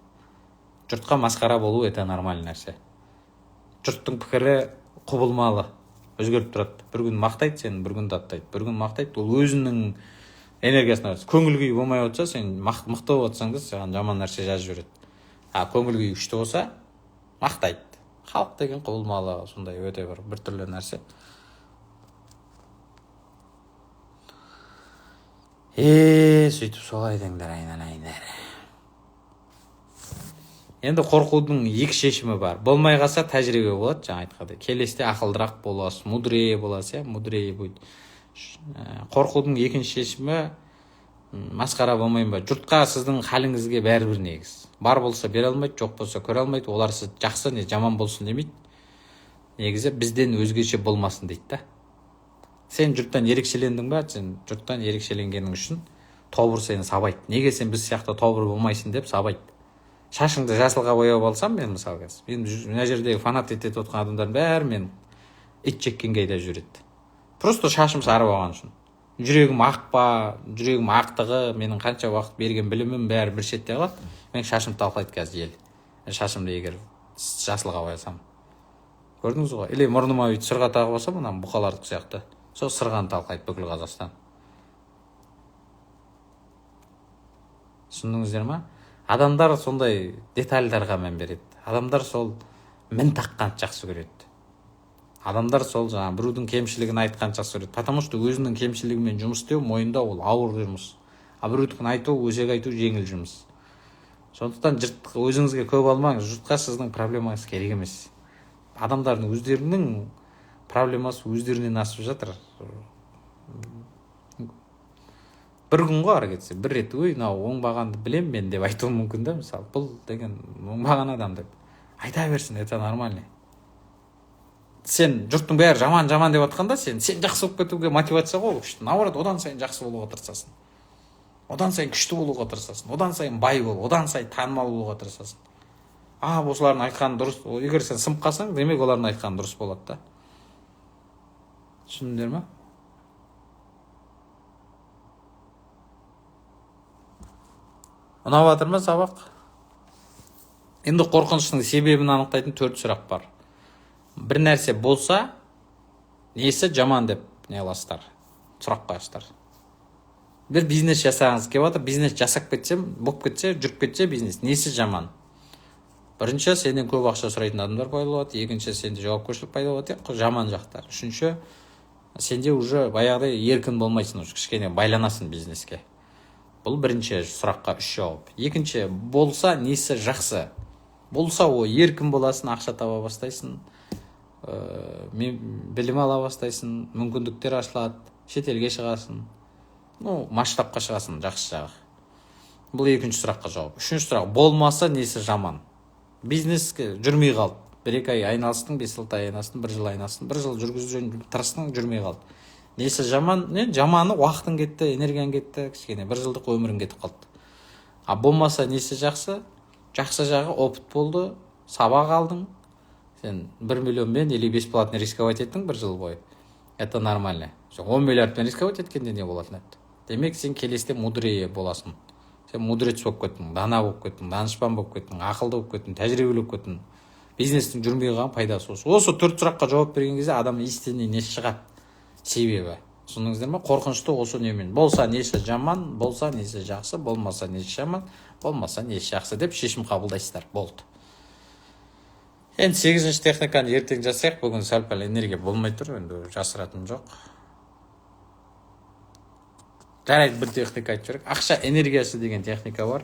Жұртқа масқара болу это нормальный нәрсе. Жұрттың пікірі құбылмалы, өзгеріп тұрады. Bir күн мақтайды сені, бір күн даттайды. Bir күн мақтайды, ол өзінің энергиясына қарсы. Көңіл күй болмай отса, сен мықты болып отсаң да саған жаман нәрсе жазып жібереді. Көңіл күй күшті болса, мақтайды. Халық деген құбылмалы, сондай өте бір түрлі нәрсе. Сөйтіп солай деңдер, айналайындар. Енді қорқудың 2 шешімі бар. Болмай қалса тәжірибе болады, жаңа айтқандай. Келесте ақылдырақ боласыз, мудрее боласыз, мудрее будет. Қорқудың 2 шешімі масқара болмайын ба? Жұртқа сіздің халіңізге бәрібір негіз. Бар болса бере алмайды, жоқ болса көре алмайды. Олар сіз жақсы не жаман болсын демейді. Негізі бізден өзгеше болмасын дейді да. Сен жұрттан ерекшелендің ба? Сен жұрттан ерекшеленгенің үшін тобыр сені сабайды. Неге сен біз сияқты тобыр болмайсың деп сабайды. Шашыңды жасылға бояп алсам мен мысалы, мен мына жердегі фанат етіп отқан адамдардың бәрі мен ит жеккенге айдап жүреді. Просто шашым сары болған үшін. Жүрегім ақ па, жүрегім ақтығы, менің қанша уақыт берген білімім бәрі бір шетте қалады. Мен шашымды талқылайды қазір ел. Шашымды егер жасылға боясам. Көрдіңіз ғой? Или мұрныма бүйтіп сырға тағып алсам, мына бұқалардық сияқты. Сол сырғаны талқылайды бүкіл Қазақстан. Түсіндіңіздер ма? Адамдар сондай детальдарға мән береді. Адамдар сол мін таққанды жақсы көреді. Адамдар сол жаңа біреудің кемшілігін айтқан жақсы көреді. Потому что өзінің кемшілігімен жұмыс істеу мойындау ол ауыр жұмыс. А біреудікін айту, өзек айту жеңіл жұмыс. Сондықтан өзіңізге көп алмаңыз. Жұртқа сіздің проблемаңыз керек емес. Адамдардың өздерінің проблемасы өздерінен асып жатыр. Бір күн ғой ары кетсе, бір рет мынау оңбағанды білем мен деп айтуы мүмкін да, мысалы, бұл деген оңбаған адам деп айта берсін, это нормально. Сен жұрттың бәрі жаман деп атқанда, сен жақсы болып кетуге мотивация ғой, күшті. Наоборот, одан сайын жақсы болуға тырысасың. Одан сайын күшті болуға тырысасың. Одан сайын бай бол, одан сайын танымал болуға тырысасың. Осылардың айтқаны дұрыс. Егер сен сынып қалсаң, демек олардың айтқаны дұрыс болады да. Түсіндіңдер ме? Ұнап жатыр ма сабақ? Енді қорқыныштың себебін анықтайтын 4 сұрақ бар. Бір нәрсе болса, несі жаман деп не аласыздар? Сұрақ қойасыздар. Бір бизнес жасағыңыз келіп жатыр, бизнес жасап кетсем, болып кетсе, жүріп кетсе бизнес, несі жаман? Бірінші, сенен көп ақша сұрайтын адамдар пайда болады, екінші, сенде жауапкершілік пайда болады, жаман жақтар. Үшінші, сенде уже баяғыдай еркін болмайсың, кішкене байланасың бизнеске. Бұл бірінші сұраққа 3 жауап. Екінші, болса несі жақсы? Болса о еркін боласың, ақша таба бастайсың, білім ала бастайсың, мүмкіндіктер ашылады, шетелге шығасың, масштабқа шығасың, жақсы жағы. Бұл екінші сұраққа жауап. Үшінші сұрақ, болмаса несі жаман? Бизнеске жүрмей қалды. 1-2 ай айналыстың, 5-6 ай айналыстың, 1 жыл айналыстың, 1 жыл жүргізіп тырыстың, жүрмей қалды. Несі жаман? Жаманы уақытың кетті, энергияң кетті, кішкене 1 жылдық өмірің кетіп қалды. Болмаса несі жақсы? Жақсы жағы опыт болды, сабақ алдың. Сен 1 миллионмен или бесплатно рисковать еттің 1 жыл бойы. Это нормально. 10 миллиардпен рисковать еткенде не болатын еді? Демек сен келесіде мудрее боласың. Сен мудрец болып кеттің, дана болып кеттің, данышпан болып кеттің, ақылды болып кеттің, тәжірибелі болып кеттің. Бизнестің жүрмей қалған пайдасы осы. Осы 4 сұраққа жауап берген кезде адам истинный не шығады? Себебі. Түсіндіңіздер ме? Қорқынышты осы немен. Болса несі жаман, болса несі жақсы, болмаса несі жаман, болмаса несі жақсы деп шешім қабылдайсыздар. Болды. Енді 8-ші техниканы ертең жасайық. Бүгін сәл-пәл энергия болмай тұр, енді жасыратыным жоқ. Жарайды, бір техника айтып жүрек. Ақша энергиясы деген техника бар.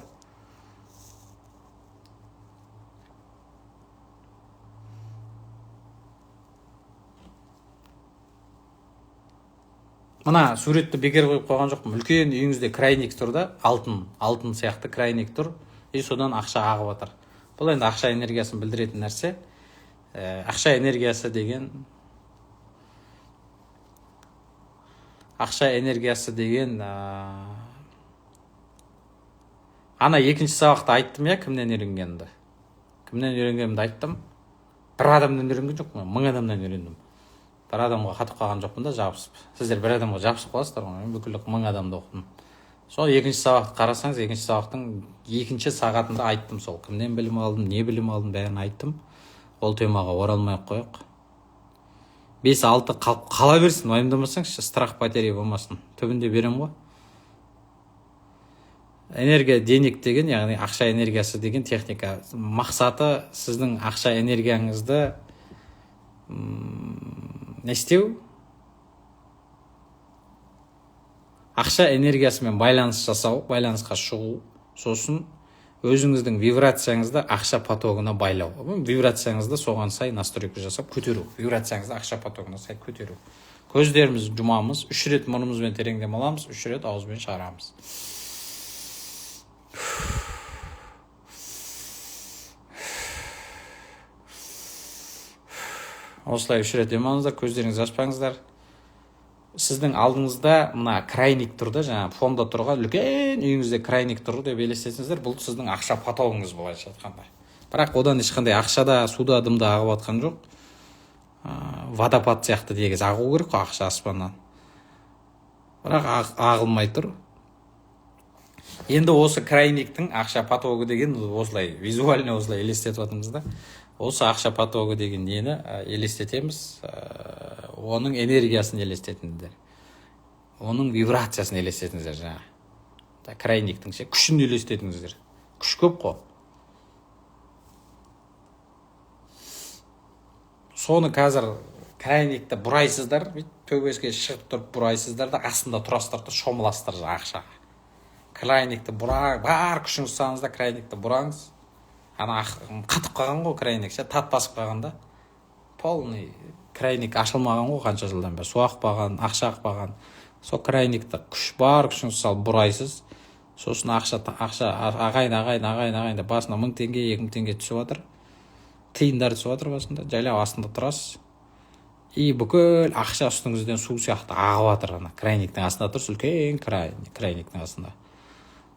Мына суретті бекер қойып қойған жоқпын. Үлкен үйіңізде крайник тұр да, алтын сияқты крайник тұр, содан ақша ағып жатыр. Бұл енді ақша энергиясын білдіретін нәрсе. Ақша энергиясы деген ана екінші сабақта айттым я, кімнен үйренгенімді. Кімнен үйренгенімді айттым. Бір адамнан үйренген жоқпын, 1000 адамнан үйрендім. Бір адамға қатып қалған жоқпын да, жабысып. Сіздер бір адамға жабысып қаласыздар ғой, мен бүкіл 1000 адамды оқыдым. Сол екінші сабақты қарасаңыз, екінші сабақтың екінші сағатында айттым сол. Кімнен білім алдым, не білім алдым, бәрін айттым. Ол темаға оралмай қойық. 5-6 қала берсін, уайымдамасаңызшы, страх потеря болмасын. Түбінде берем ғой. Энергия денег деген, яғни ақша энергиясы деген техника. Мақсаты сіздің ақша энергияңызды не істеу? Ақша энергиясымен байланыс жасау, байланысқа шығу, сосын өзіңіздің вибрацияңызды ақша потогына байлау. Вибрацияңызды соған сай настройка жасап көтеру. Вибрацияңызды ақша потогына сай көтеру. Көздерімізді жұмамыз, 3 рет мұрнымызбен тереңдем аламыз, 3 рет ауызбен шығарамыз. Осылай 3 рет дем алыңыздар, көздеріңізді ашпаңыздар. Сіздің алдыңызда мына крайник тұрды, жаңа фонда тұрған үлкен үйіңізде крайник тұрды деп елестетсеңіздер, бұл сіздің ақша потогыңыз былайша айтқанда. Бірақ одан ешқандай ақшада, суда, дымда ағып жатқан жоқ. водопад сияқты дегіз ағу керек қой ақша аспаннан, бірақ ағылмай тұр. Енді осы крайниктің ақша потогы деген осылай визуально осылай елестетіп жатырмыз да. Осы ақша потогы деген нені елестетеміз, оның энергиясын елестетіңіздер, оның вибрациясын елестетіңіздер. Жаңа крайниктің күшін елестетіңіздер. Күш көп қой. Соны қазір крайникті бұрайсыздар, төбеске шығып тұрып бұрайсыздар да, астында тұрасыздар да шомыласыздар ақшаға. Крайникті бар күшіңіз салыңыз да крайникті бұраңыз. Ана қатып қалған ғой крайник, тат басып қалғанда. Полный крайник ашылмаған ғой қанша жылдан бері. Су ақпаған, ақша ақпаған. Сол крайникті бар күшіңіз салып бұрайсыз. Сосын ақша ағайын да басына 1000 теңге, 2000 теңге түсіп жатыр. Тиындар түсіп жатыр басында, жайлау астында тұрасыз. И бүкіл ақша үстіңізден су сияқты ағып жатыр. Ана крайниктің астында тұрсыз, үлкен крайниктің астында.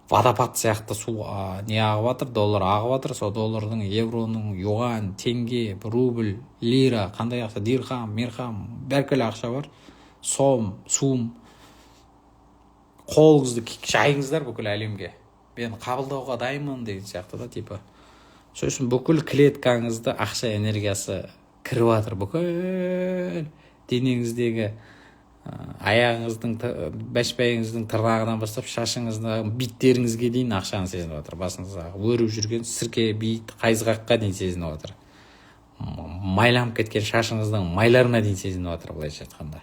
Водопад сияқты су не ағып жатыр, доллар ағып жатыр. Сол доллардың, евроның, юань, теңге, рубль, лира, қандай ақша, дирхам, мирхам, бәркелі ақша бар. Сом, сум. Қолыңызды жайыңыздар бүкіл әлемге. Мен қабылдауға дайынмын деген сияқты да, типа. Сосын бүкіл клеткаңызды ақша энергиясы кіріп жатыр. Бүкіл денеңіздегі аяғыңыздың, бәшбәйіңіздің тырнағынан бастап шашыңыздың биттеріңізге дейін ақшаны сезініп жатыр. Басыңыздағы өріп жүрген сірке, бит, қайызғаққа дейін сезініп жатыр. Майланып кеткен шашыңыздың майларына дейін сезініп жатыр, былайша айтқанда.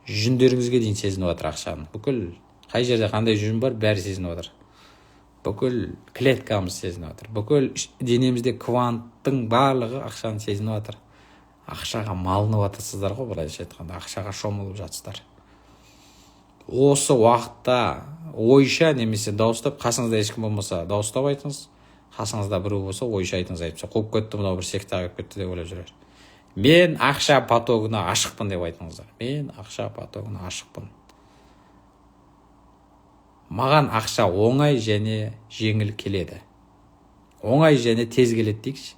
Жүндеріңізге дейін сезініп жатыр ақшаны. Бүкіл қай жерде қандай жүн бар, бәрі сезініп жатыр. Бүкіл клеткамыз сезініп жатыр. Бүкіл денемізде кванттың барлығы ақшаны сезініп жатыр. Ақшаға малынып жатырсыздар ғой, былайша айтқанда, ақшаға шомылып жатсыздар. Осы уақытта ойша немесе дауыстап, қасыңызда ешкім болмаса дауыстап айтыңыз, қасыңызда біреу болса ойша айтыңыз, айтпаса қуып кетті, мынау бір сектаға кетті деп ойлап жүрер. Мен ақша потогына ашықпын деп айтыңыздар. Мен ақша потогына ашықпын. Маған ақша оңай және жеңіл келеді. Оңай және тез келеді дейікші.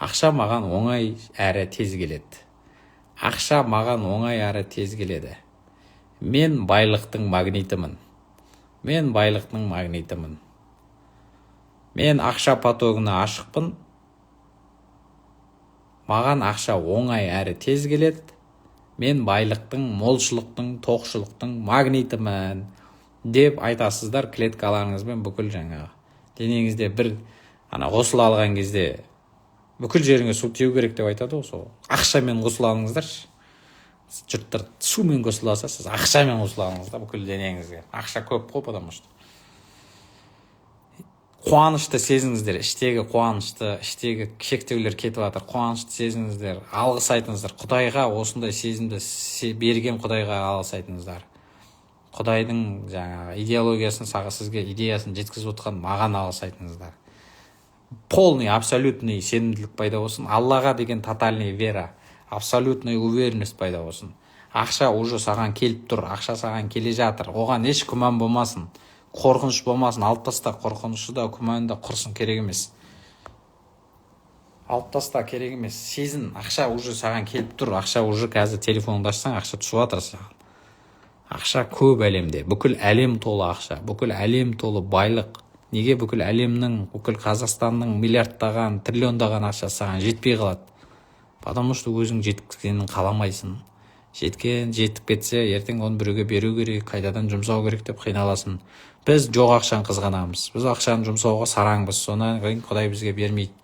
Ақша маған оңай әрі тез келеді. Ақша маған оңай әрі тез келеді. Мен байлықтың магнитімін. Мен байлықтың магнитімін. Мен ақша потогына ашықпын. Маған ақша оңай әрі тез келеді. Мен байлықтың, молшылықтың, тоқшылықтың магнитімін деп айтасыздар клеткаларыңызбен. Бүкіл жаңағы денеңізде бір ғұсыл алған кезде бүкіл жеріңе су теу керек деп айтады ғой, сол ақшамен ғұсыл алыңыздаршы. Жұрттар сумен ғұсыл алса, сіз ақшамен ғұсыл алыңыз да бүкіл денеңізге. Ақша көп қой, потому что қуанышты сезіңіздер, іштегі қуанышты, іштегі шектеулер кетіп жатыр, қуанышты сезіңіздер, алғыс айтыңыздар. Құдайға осындай сезімді берген Құдайға алғыс айтыңыздар. Құдайдың жаңағы идеологиясын, сізге идеясын жеткізіп отқан маған алғыс айтыңыздар. Полный, абсолютный сенімділік пайда болсын. Аллаға деген тотальный вера, абсолютный уверенность пайда болсын. Ақша уже саған келіп тұр, ақша саған келе жатыр. Оған еш күмән болмасын, қорқыныш болмасын. Алып таста қорқынышы да, күмәні да құрсын, керек емес. Алып таста, керек емес. Сезін, ақша уже саған келіп тұр. Ақша уже қазір телефоныңды ашсаң, ақша түсіп жатыр саған. Ақша көп әлемде, бүкіл әлем толы ақша, бүкіл әлем толы байлық. Неге бүкіл әлемнің, бүкіл Қазақстанның миллиардтаған, триллиондаған ақша саған жетпей қалады? Потому что өзің жеткізгенін қаламайсың. Жетіп кетсе, ертең оны біреуге беру керек, қайдадан жұмсау керек деп қиналасың. Біз жоқ ақшаны қызғанамыз. Біз ақшаны жұмсауға сараңбыз. Сонан кейін Құдай бізге бермейді.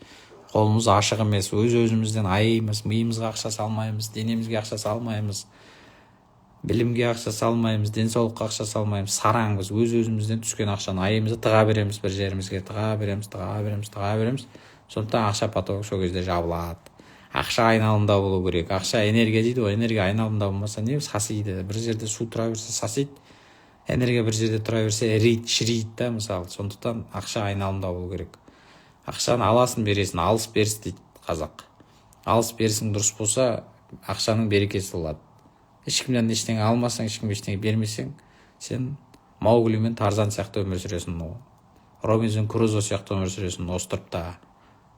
Қолымыз ашық емес, өз-өзімізден айымыз, миымызға ақша салмаймыз, денемізге ақша салмаймыз. Білімге ақша салмаймыз, денсаулыққа ақша салмаймыз, сараңбыз. Өз-өзімізден түскен ақшаны айымызды тыға береміз, бір жерімізге тыға береміз. Сондықтан ақша потогы сол кезде жабылады. Ақша айналымда болу керек. Ақша энергия дейді ғой, энергия айналымда болмаса не сасиды. Бір жерде су тұра берсе сасиды, энергия бір жерде тұра берсе ерейді, шірейді да, мысалы. Сондықтан ақша айналымда болу керек. Ақшаны аласын, бересін, алыс беріс дейді қазақ. Алыс берісің дұрыс болса, ақшаның берекесі болады. Ешкімнен ештеңе алмасаң, ешкімге ештеңе бермесең, сен Маугли мен Тарзан сияқты өмір сүресің, Робинзон Крузо сияқты өмір сүресің, островта.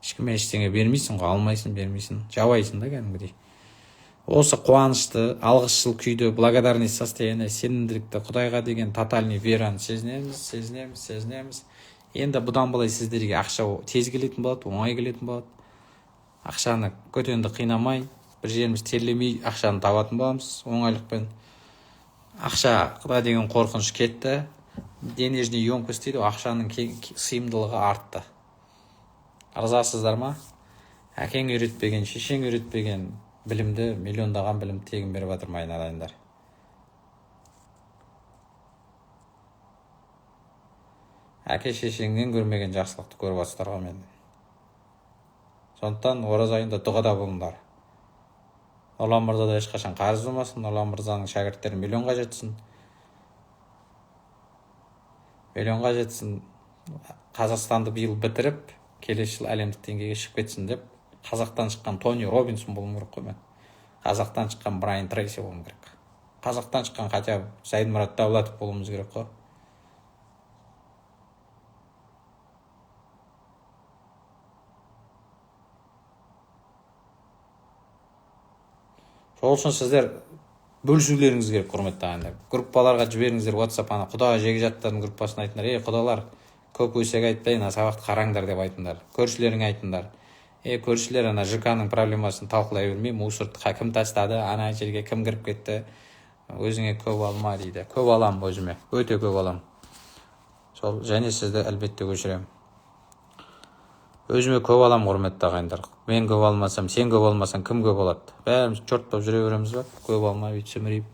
Ешкімге ештеңе бермейсің ғой, алмайсың, бермейсің, жабайсың да кәдімгідей. осы қуанышты, алғысшыл күйді, благодарный состояние, сенімділікті, Құдайға деген тотальный вераны сезінеміз. Енді бұдан былай сіздерге ақша тез келетін болады, оңай келетін болады. Ақшаны көтенді қинамай, бір жеріміз терлемей ақшаны табатын боламыз оңайлықпен. Ақшаға деген қорқыныш кетті. Денежный емкость дейді, ақшаның сыйымдылығы артты. Ырзасыздар ма? Әкең үйретпеген, шешең үйретпеген білімді, миллиондаған білімді тегін беріп жатыр ма айналайындар? Әке шешеңнен көрмеген жақсылықты көріп жатсыздар ғой мен. Сондықтан ораза айында дұғада болыңдар. Нұрлан мырзада ешқашан қарыз болмасын, Нұрлан мырзаның шәкірттері миллионға жетсін. Қазақстанды биыл бітіріп, келесі жыл әлемдік деңгейге шығып кетсін деп, Қазақтан шыққан Тони Робинсон болуым керек қой мен. Қазақтан шыққан Брайан Трейси болуым керек. Қазақтан шыққан хотя Сайдмұрат Давлатов болуымыз керек қой. Сол үшін сіздер бөлісулеріңіз керек, құрметті ағайындар. Группаларға жіберіңіздер, WhatsApp ана құда жегжаттардың группасына айтыңдар. Құдалар, көп өсек айтпайын, сабақты қараңдар деп айтыңдар. Көршілеріңе айтыңдар. Көршілер ана ЖК-ның проблемасын талқылай бермей, мусорды кім тастады, ана жерге кім кіріп кетті, өзіңе көп алма дейді. Көп алам өзіме, өте көп алам. Сол және сізді әлбетте көшірем. Өзіме көп алам, құрметті ағайындар. Мен көп алмасам, сен көп алмасаң, кім көп алады? Бәріміз чорт болып жүре береміз ба? Көп алмай, сөмірейіп,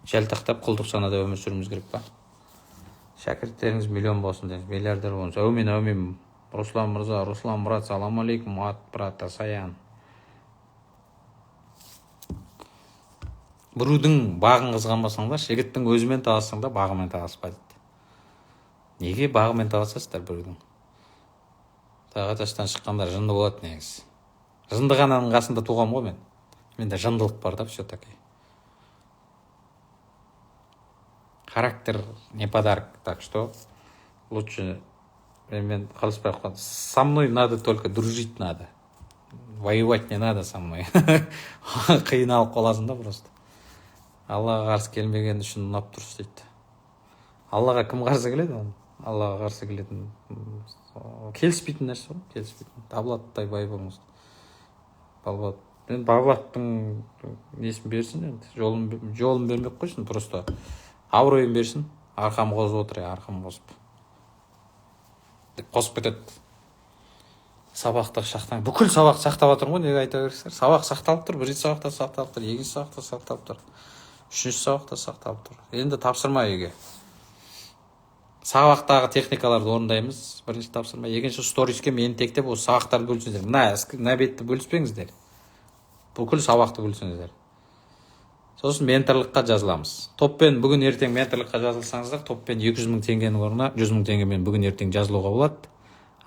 жалтақтап, құлдық санада өмір сүруіміз керек па? Шәкірттеріңіз миллион болсын дейміз, миллиардер болсын. Әумин. Руслан мырза, Руслан брат, салам алейкум, ат брат, саян. Біреудің бағын қызғанбасаңдар, жігіттің өзімен талассаңдар, бағымен таласпайды. Неге бағымен таласасыздар біреудің? Тағаташтан шыққандар жынды болады негізі. Жынды ғананың қасында туғам ғой мен. Менде жындылық бар да, все-таки. Характер не подарок, так что лучше мен қалыспай қойған. Со мной надо только дружить надо. Воевать не надо со мной. Қиналып қаласың да просто. Аллаға қарсы келмеген үшін ұнап тұрсыз дейді. Аллаға кім қарсы келеді? Аллаға қарсы келетін келіспейтін нәрсе ғой, келіспейтін. Табылаттай бай болыңыз. Мен Бағлаттың несін берсін енді, жолын бермек қойсын, просто абыройын берсін, арқам қозып отыр, арқам қозып. Қосып кетеді. Сабақтық шақтан, бүкіл сабақ сақтап отырмын ғой, неге айта бересіздер? Сабақ сақталып тұр, бірінші сабақта сақталып тұр, екінші сабақта сақталып тұр, үшінші сабақта сақталып тұр. Енді тапсырма үйге. Сабақтағы техникаларды орындаймыз, бірінші тапсырма, екінші сториске мені тектеп, осы сабақтарды бөлісіңіздер. Мына бетті бөліспеңіздер. Бүкіл сабақты бөлісіңіздер. Сосын менторлыққа жазыламыз. Топпен бүгін ертең менторлыққа жазылсаңыздар, топпен 200 000 теңгенің орнына 100 000 теңгемен бүгін ертең жазылуға болады.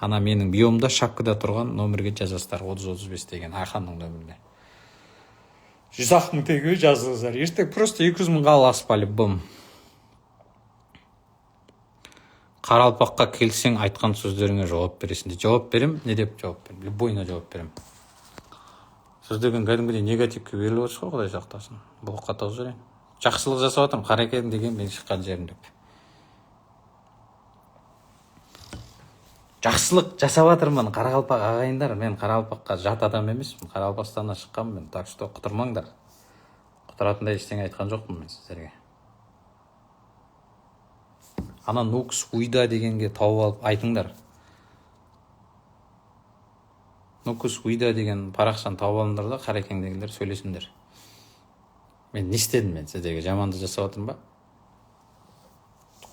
Ана менің биомда шапкада тұрған номерге жазасыздар, 30-35 деген Айханның нөміріне. 100 000 теңге жазыңыздар. Ертең просто 200 000-ға аласпалы бым. Қаралпаққа келсең айтқан сөздеріңе жауап бересің де. Жауап берем, не деп жауап берем? Любойына жауап берем. Сіз деген кәдімгідей негативке беріліп отырсыз ғой, Құдай сақтасын. Бұл қатал жүрейін. Жақсылық жасап жатырмын, қарекетің деген мен шыққан жерім деп. Жақсылық жасап жатырмын, Қарақалпақ ағайындар. Мен Қарақалпаққа жат адам емеспін. Қарақалпақстаннан шыққанмын. Так что құтырмаңдар. Құтыратындай ештеңе айтқан жоқпын мен сіздерге. Ана Нукс Уйда дегенге тауып алып айтыңдар. Нукс Уйда деген парақшаны тауып алыңдар да, Қарекең дегендер сөйлесіңдер. Мен не істедім, мен сіздерге жаманды жасап жатырмын ба?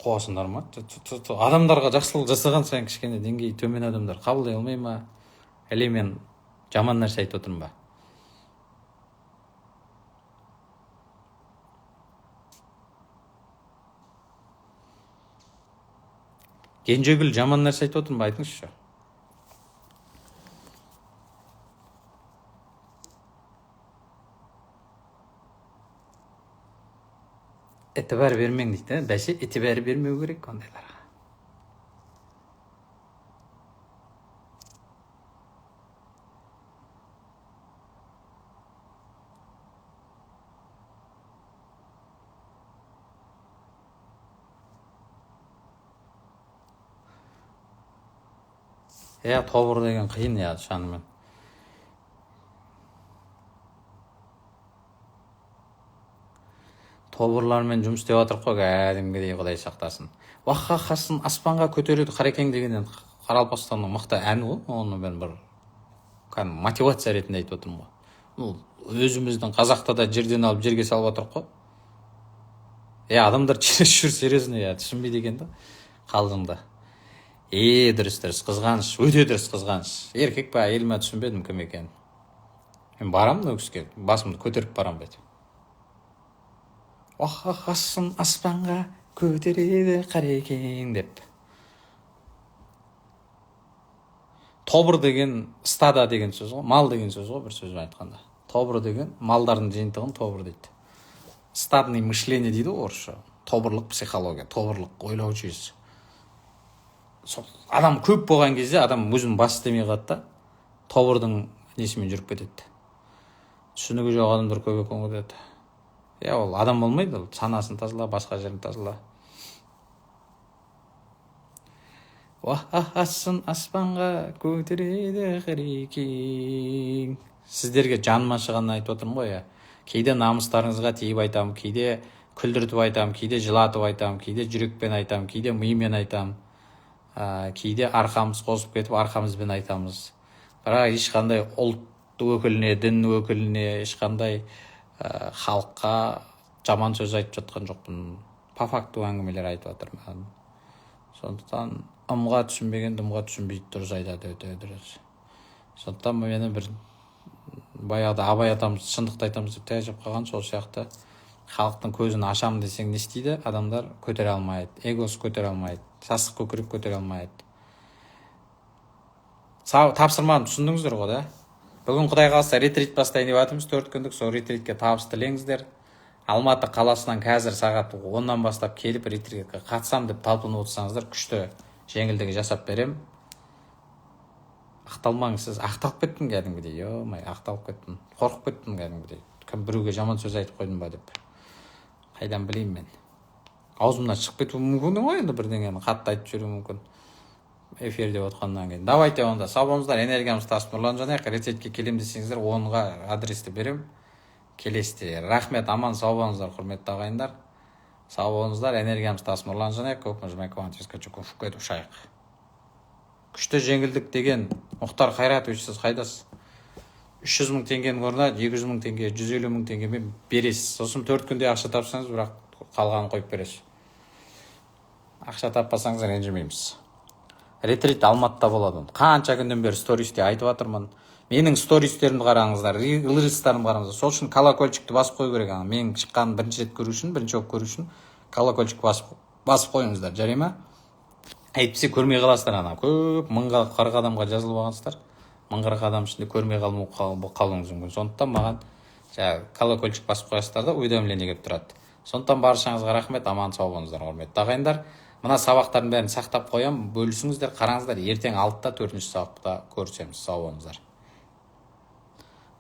Қуасыңдар ма? Адамдарға жақсылық жасаған сайын кішкене деңгейі төмен адамдар қабылдай алмай ма? Әлі мен жаман нәрсе айтып отырмын ба? Кенжегүл жаман нәрсе айтып отырмын ба? Айтыңызшы. Етібар бермең дейді. Бәсе, етібар бермеу керек ондайларға. тобыр деген қиын, шынымен. Тобырлармен жұмыс істеп жатырық қой, кәдімгідей, Құдай сақтасын. Уаққақасын аспанға көтереді қарекең дегеннен Қаралпастанның мықты әні ғой. Оны мен бір мотивация ретінде айтып отырмын ғой. Өзіміздің қазақта да жерден алып жерге салып жатырық қой. Адамдар чересчур серьезно, түсінбейді екен да қалжыңда. Дұрыс қызғаныш, өте дұрыс қызғаныш. Еркек па әйел ма түсінбедім кім екенін. Мен барамын ол кісіге, басымды көтеріп барамын бет. Уаққақасын аспанға көтереді қарекең деп. Тобыр деген стада деген сөз ғой, мал деген сөз ғой, бір сөзбен айтқанда. Тобыр деген малдардың жиынтығын тобыр дейді. Стадный мышление дейді ғой орысша. Тобырлық психология, тобырлық ойлау жүйесі. Адам көп болған кезде адам өзін бас істемей қалады да, тобырдың несімен жүріп кетеді. Түсінігі жоқ адамдар көп екен ғой деді. Ол адам болмайды, ол санасын тазала, басқа жерін тазала. Уаққақасын аспанға көтереді қарекең. Сіздерге жаныма шығанын айтып отырмын ғой. Кейде намыстарыңызға тиіп айтамын, кейде күлдіртіп айтамын, кейде жылатып айтамын, кейде жүрекпен айтамын, кейде миымен айтамын, кейде арқамыз қосып кетіп арқамызбен айтамыз. Бірақ ешқандай ұлт өкіліне, дін өкіліне, ешқандай халыққа жаман сөз айтып жатқан жоқпын. По факту әңгімелер айтып жатырмын. Сондықтан ымға түсінбеген дымға түсінбейді, дұрыс айтады, өте дұрыс. Сондықтан мені бір баяғыда абай атамыз шындықты айтамыз деп тәжіп қалған, сол сияқты халықтың көзін ашамын десең не істейді? Адамдар көтере алмайды, эгосы көтере алмайды, сасық көкірек көтере алмайды. Тапсырманы түсіндіңіздер ғой, да? Бүгін Құдай қаласа ретрит бастайын деп жатырмыз, 4 күндік. Сол ретритке табыс тілеңіздер. Алматы қаласынан қазір сағат 10-нан бастап келіп ретритке қатысам деп талпынып отырсаңыздар, күшті жеңілдігі жасап берем. Ақталмаңыз, сіз ақталып кеттім кәдімгідей, ақталып кеттім, қорқып кеттім кәдімгідей. Кім біреуге жаман сөз айтып қойдым ба деп. Қайдан білеймін мен. Аузымнан шығып кетуі мүмкін ғой, енді бірдеңені қатты айтып жүру мүмкін. Эфирде отқаннан кейін. Давайте онда, сау болыңыздар, энергиямыз тасып нұрланып, ретритке келем десеңіздер, 10-ға адресті берем. Келесте. Рахмет, аман сау болыңыздар, құрметті ағайындар. Сау болыңыздар, энергиямыз тасып нұрланып, көп нажимай квантический чукун кетіп шайық. Күшті жеңілдік деген Мұхтар Қайратович, сіз қайдасыз? 300 мың теңгенің орнына 200 мың теңге, 150 мың теңгемен бересіз. Сосын 4 күнде ақша тапсаңыз, бірақ қалғанын қойып бересіз. Ақша таппасаңыз ренжімейміз. Ретрит Алматыда болады. Қанша күнден бері стористе айтып жатырмын. Менің стористерімді қараңыздар, рилстарымды қараңыздар. Сол үшін колокольчикті басып қою керек. Менің шыққанын бірінші рет көру үшін, бірінші болып көру үшін колокольчик басып қойыңыздар, жарай ма? Әйтпесе көрмей қаласыздар, көп 1040 адамға жазылып алғансыздар. 1040 адам ішінде көрмей қалуыңыз мүмкін. Сондықтан маған колокольчик басып қоясыздар да, уведомление келіп тұрады. Сондықтан баршаңызға рахмет, аман сау болыңыздар, құрметті ағайындар. Мына сабақтардың бәрін сақтап қоямын, бөлісіңіздер, қараңыздар, ертең 6-та 4-ші сабақта көрсеміз. Сау болыңыздар.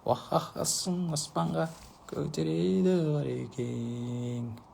Уаққақасын аспанға көтереді қарекең.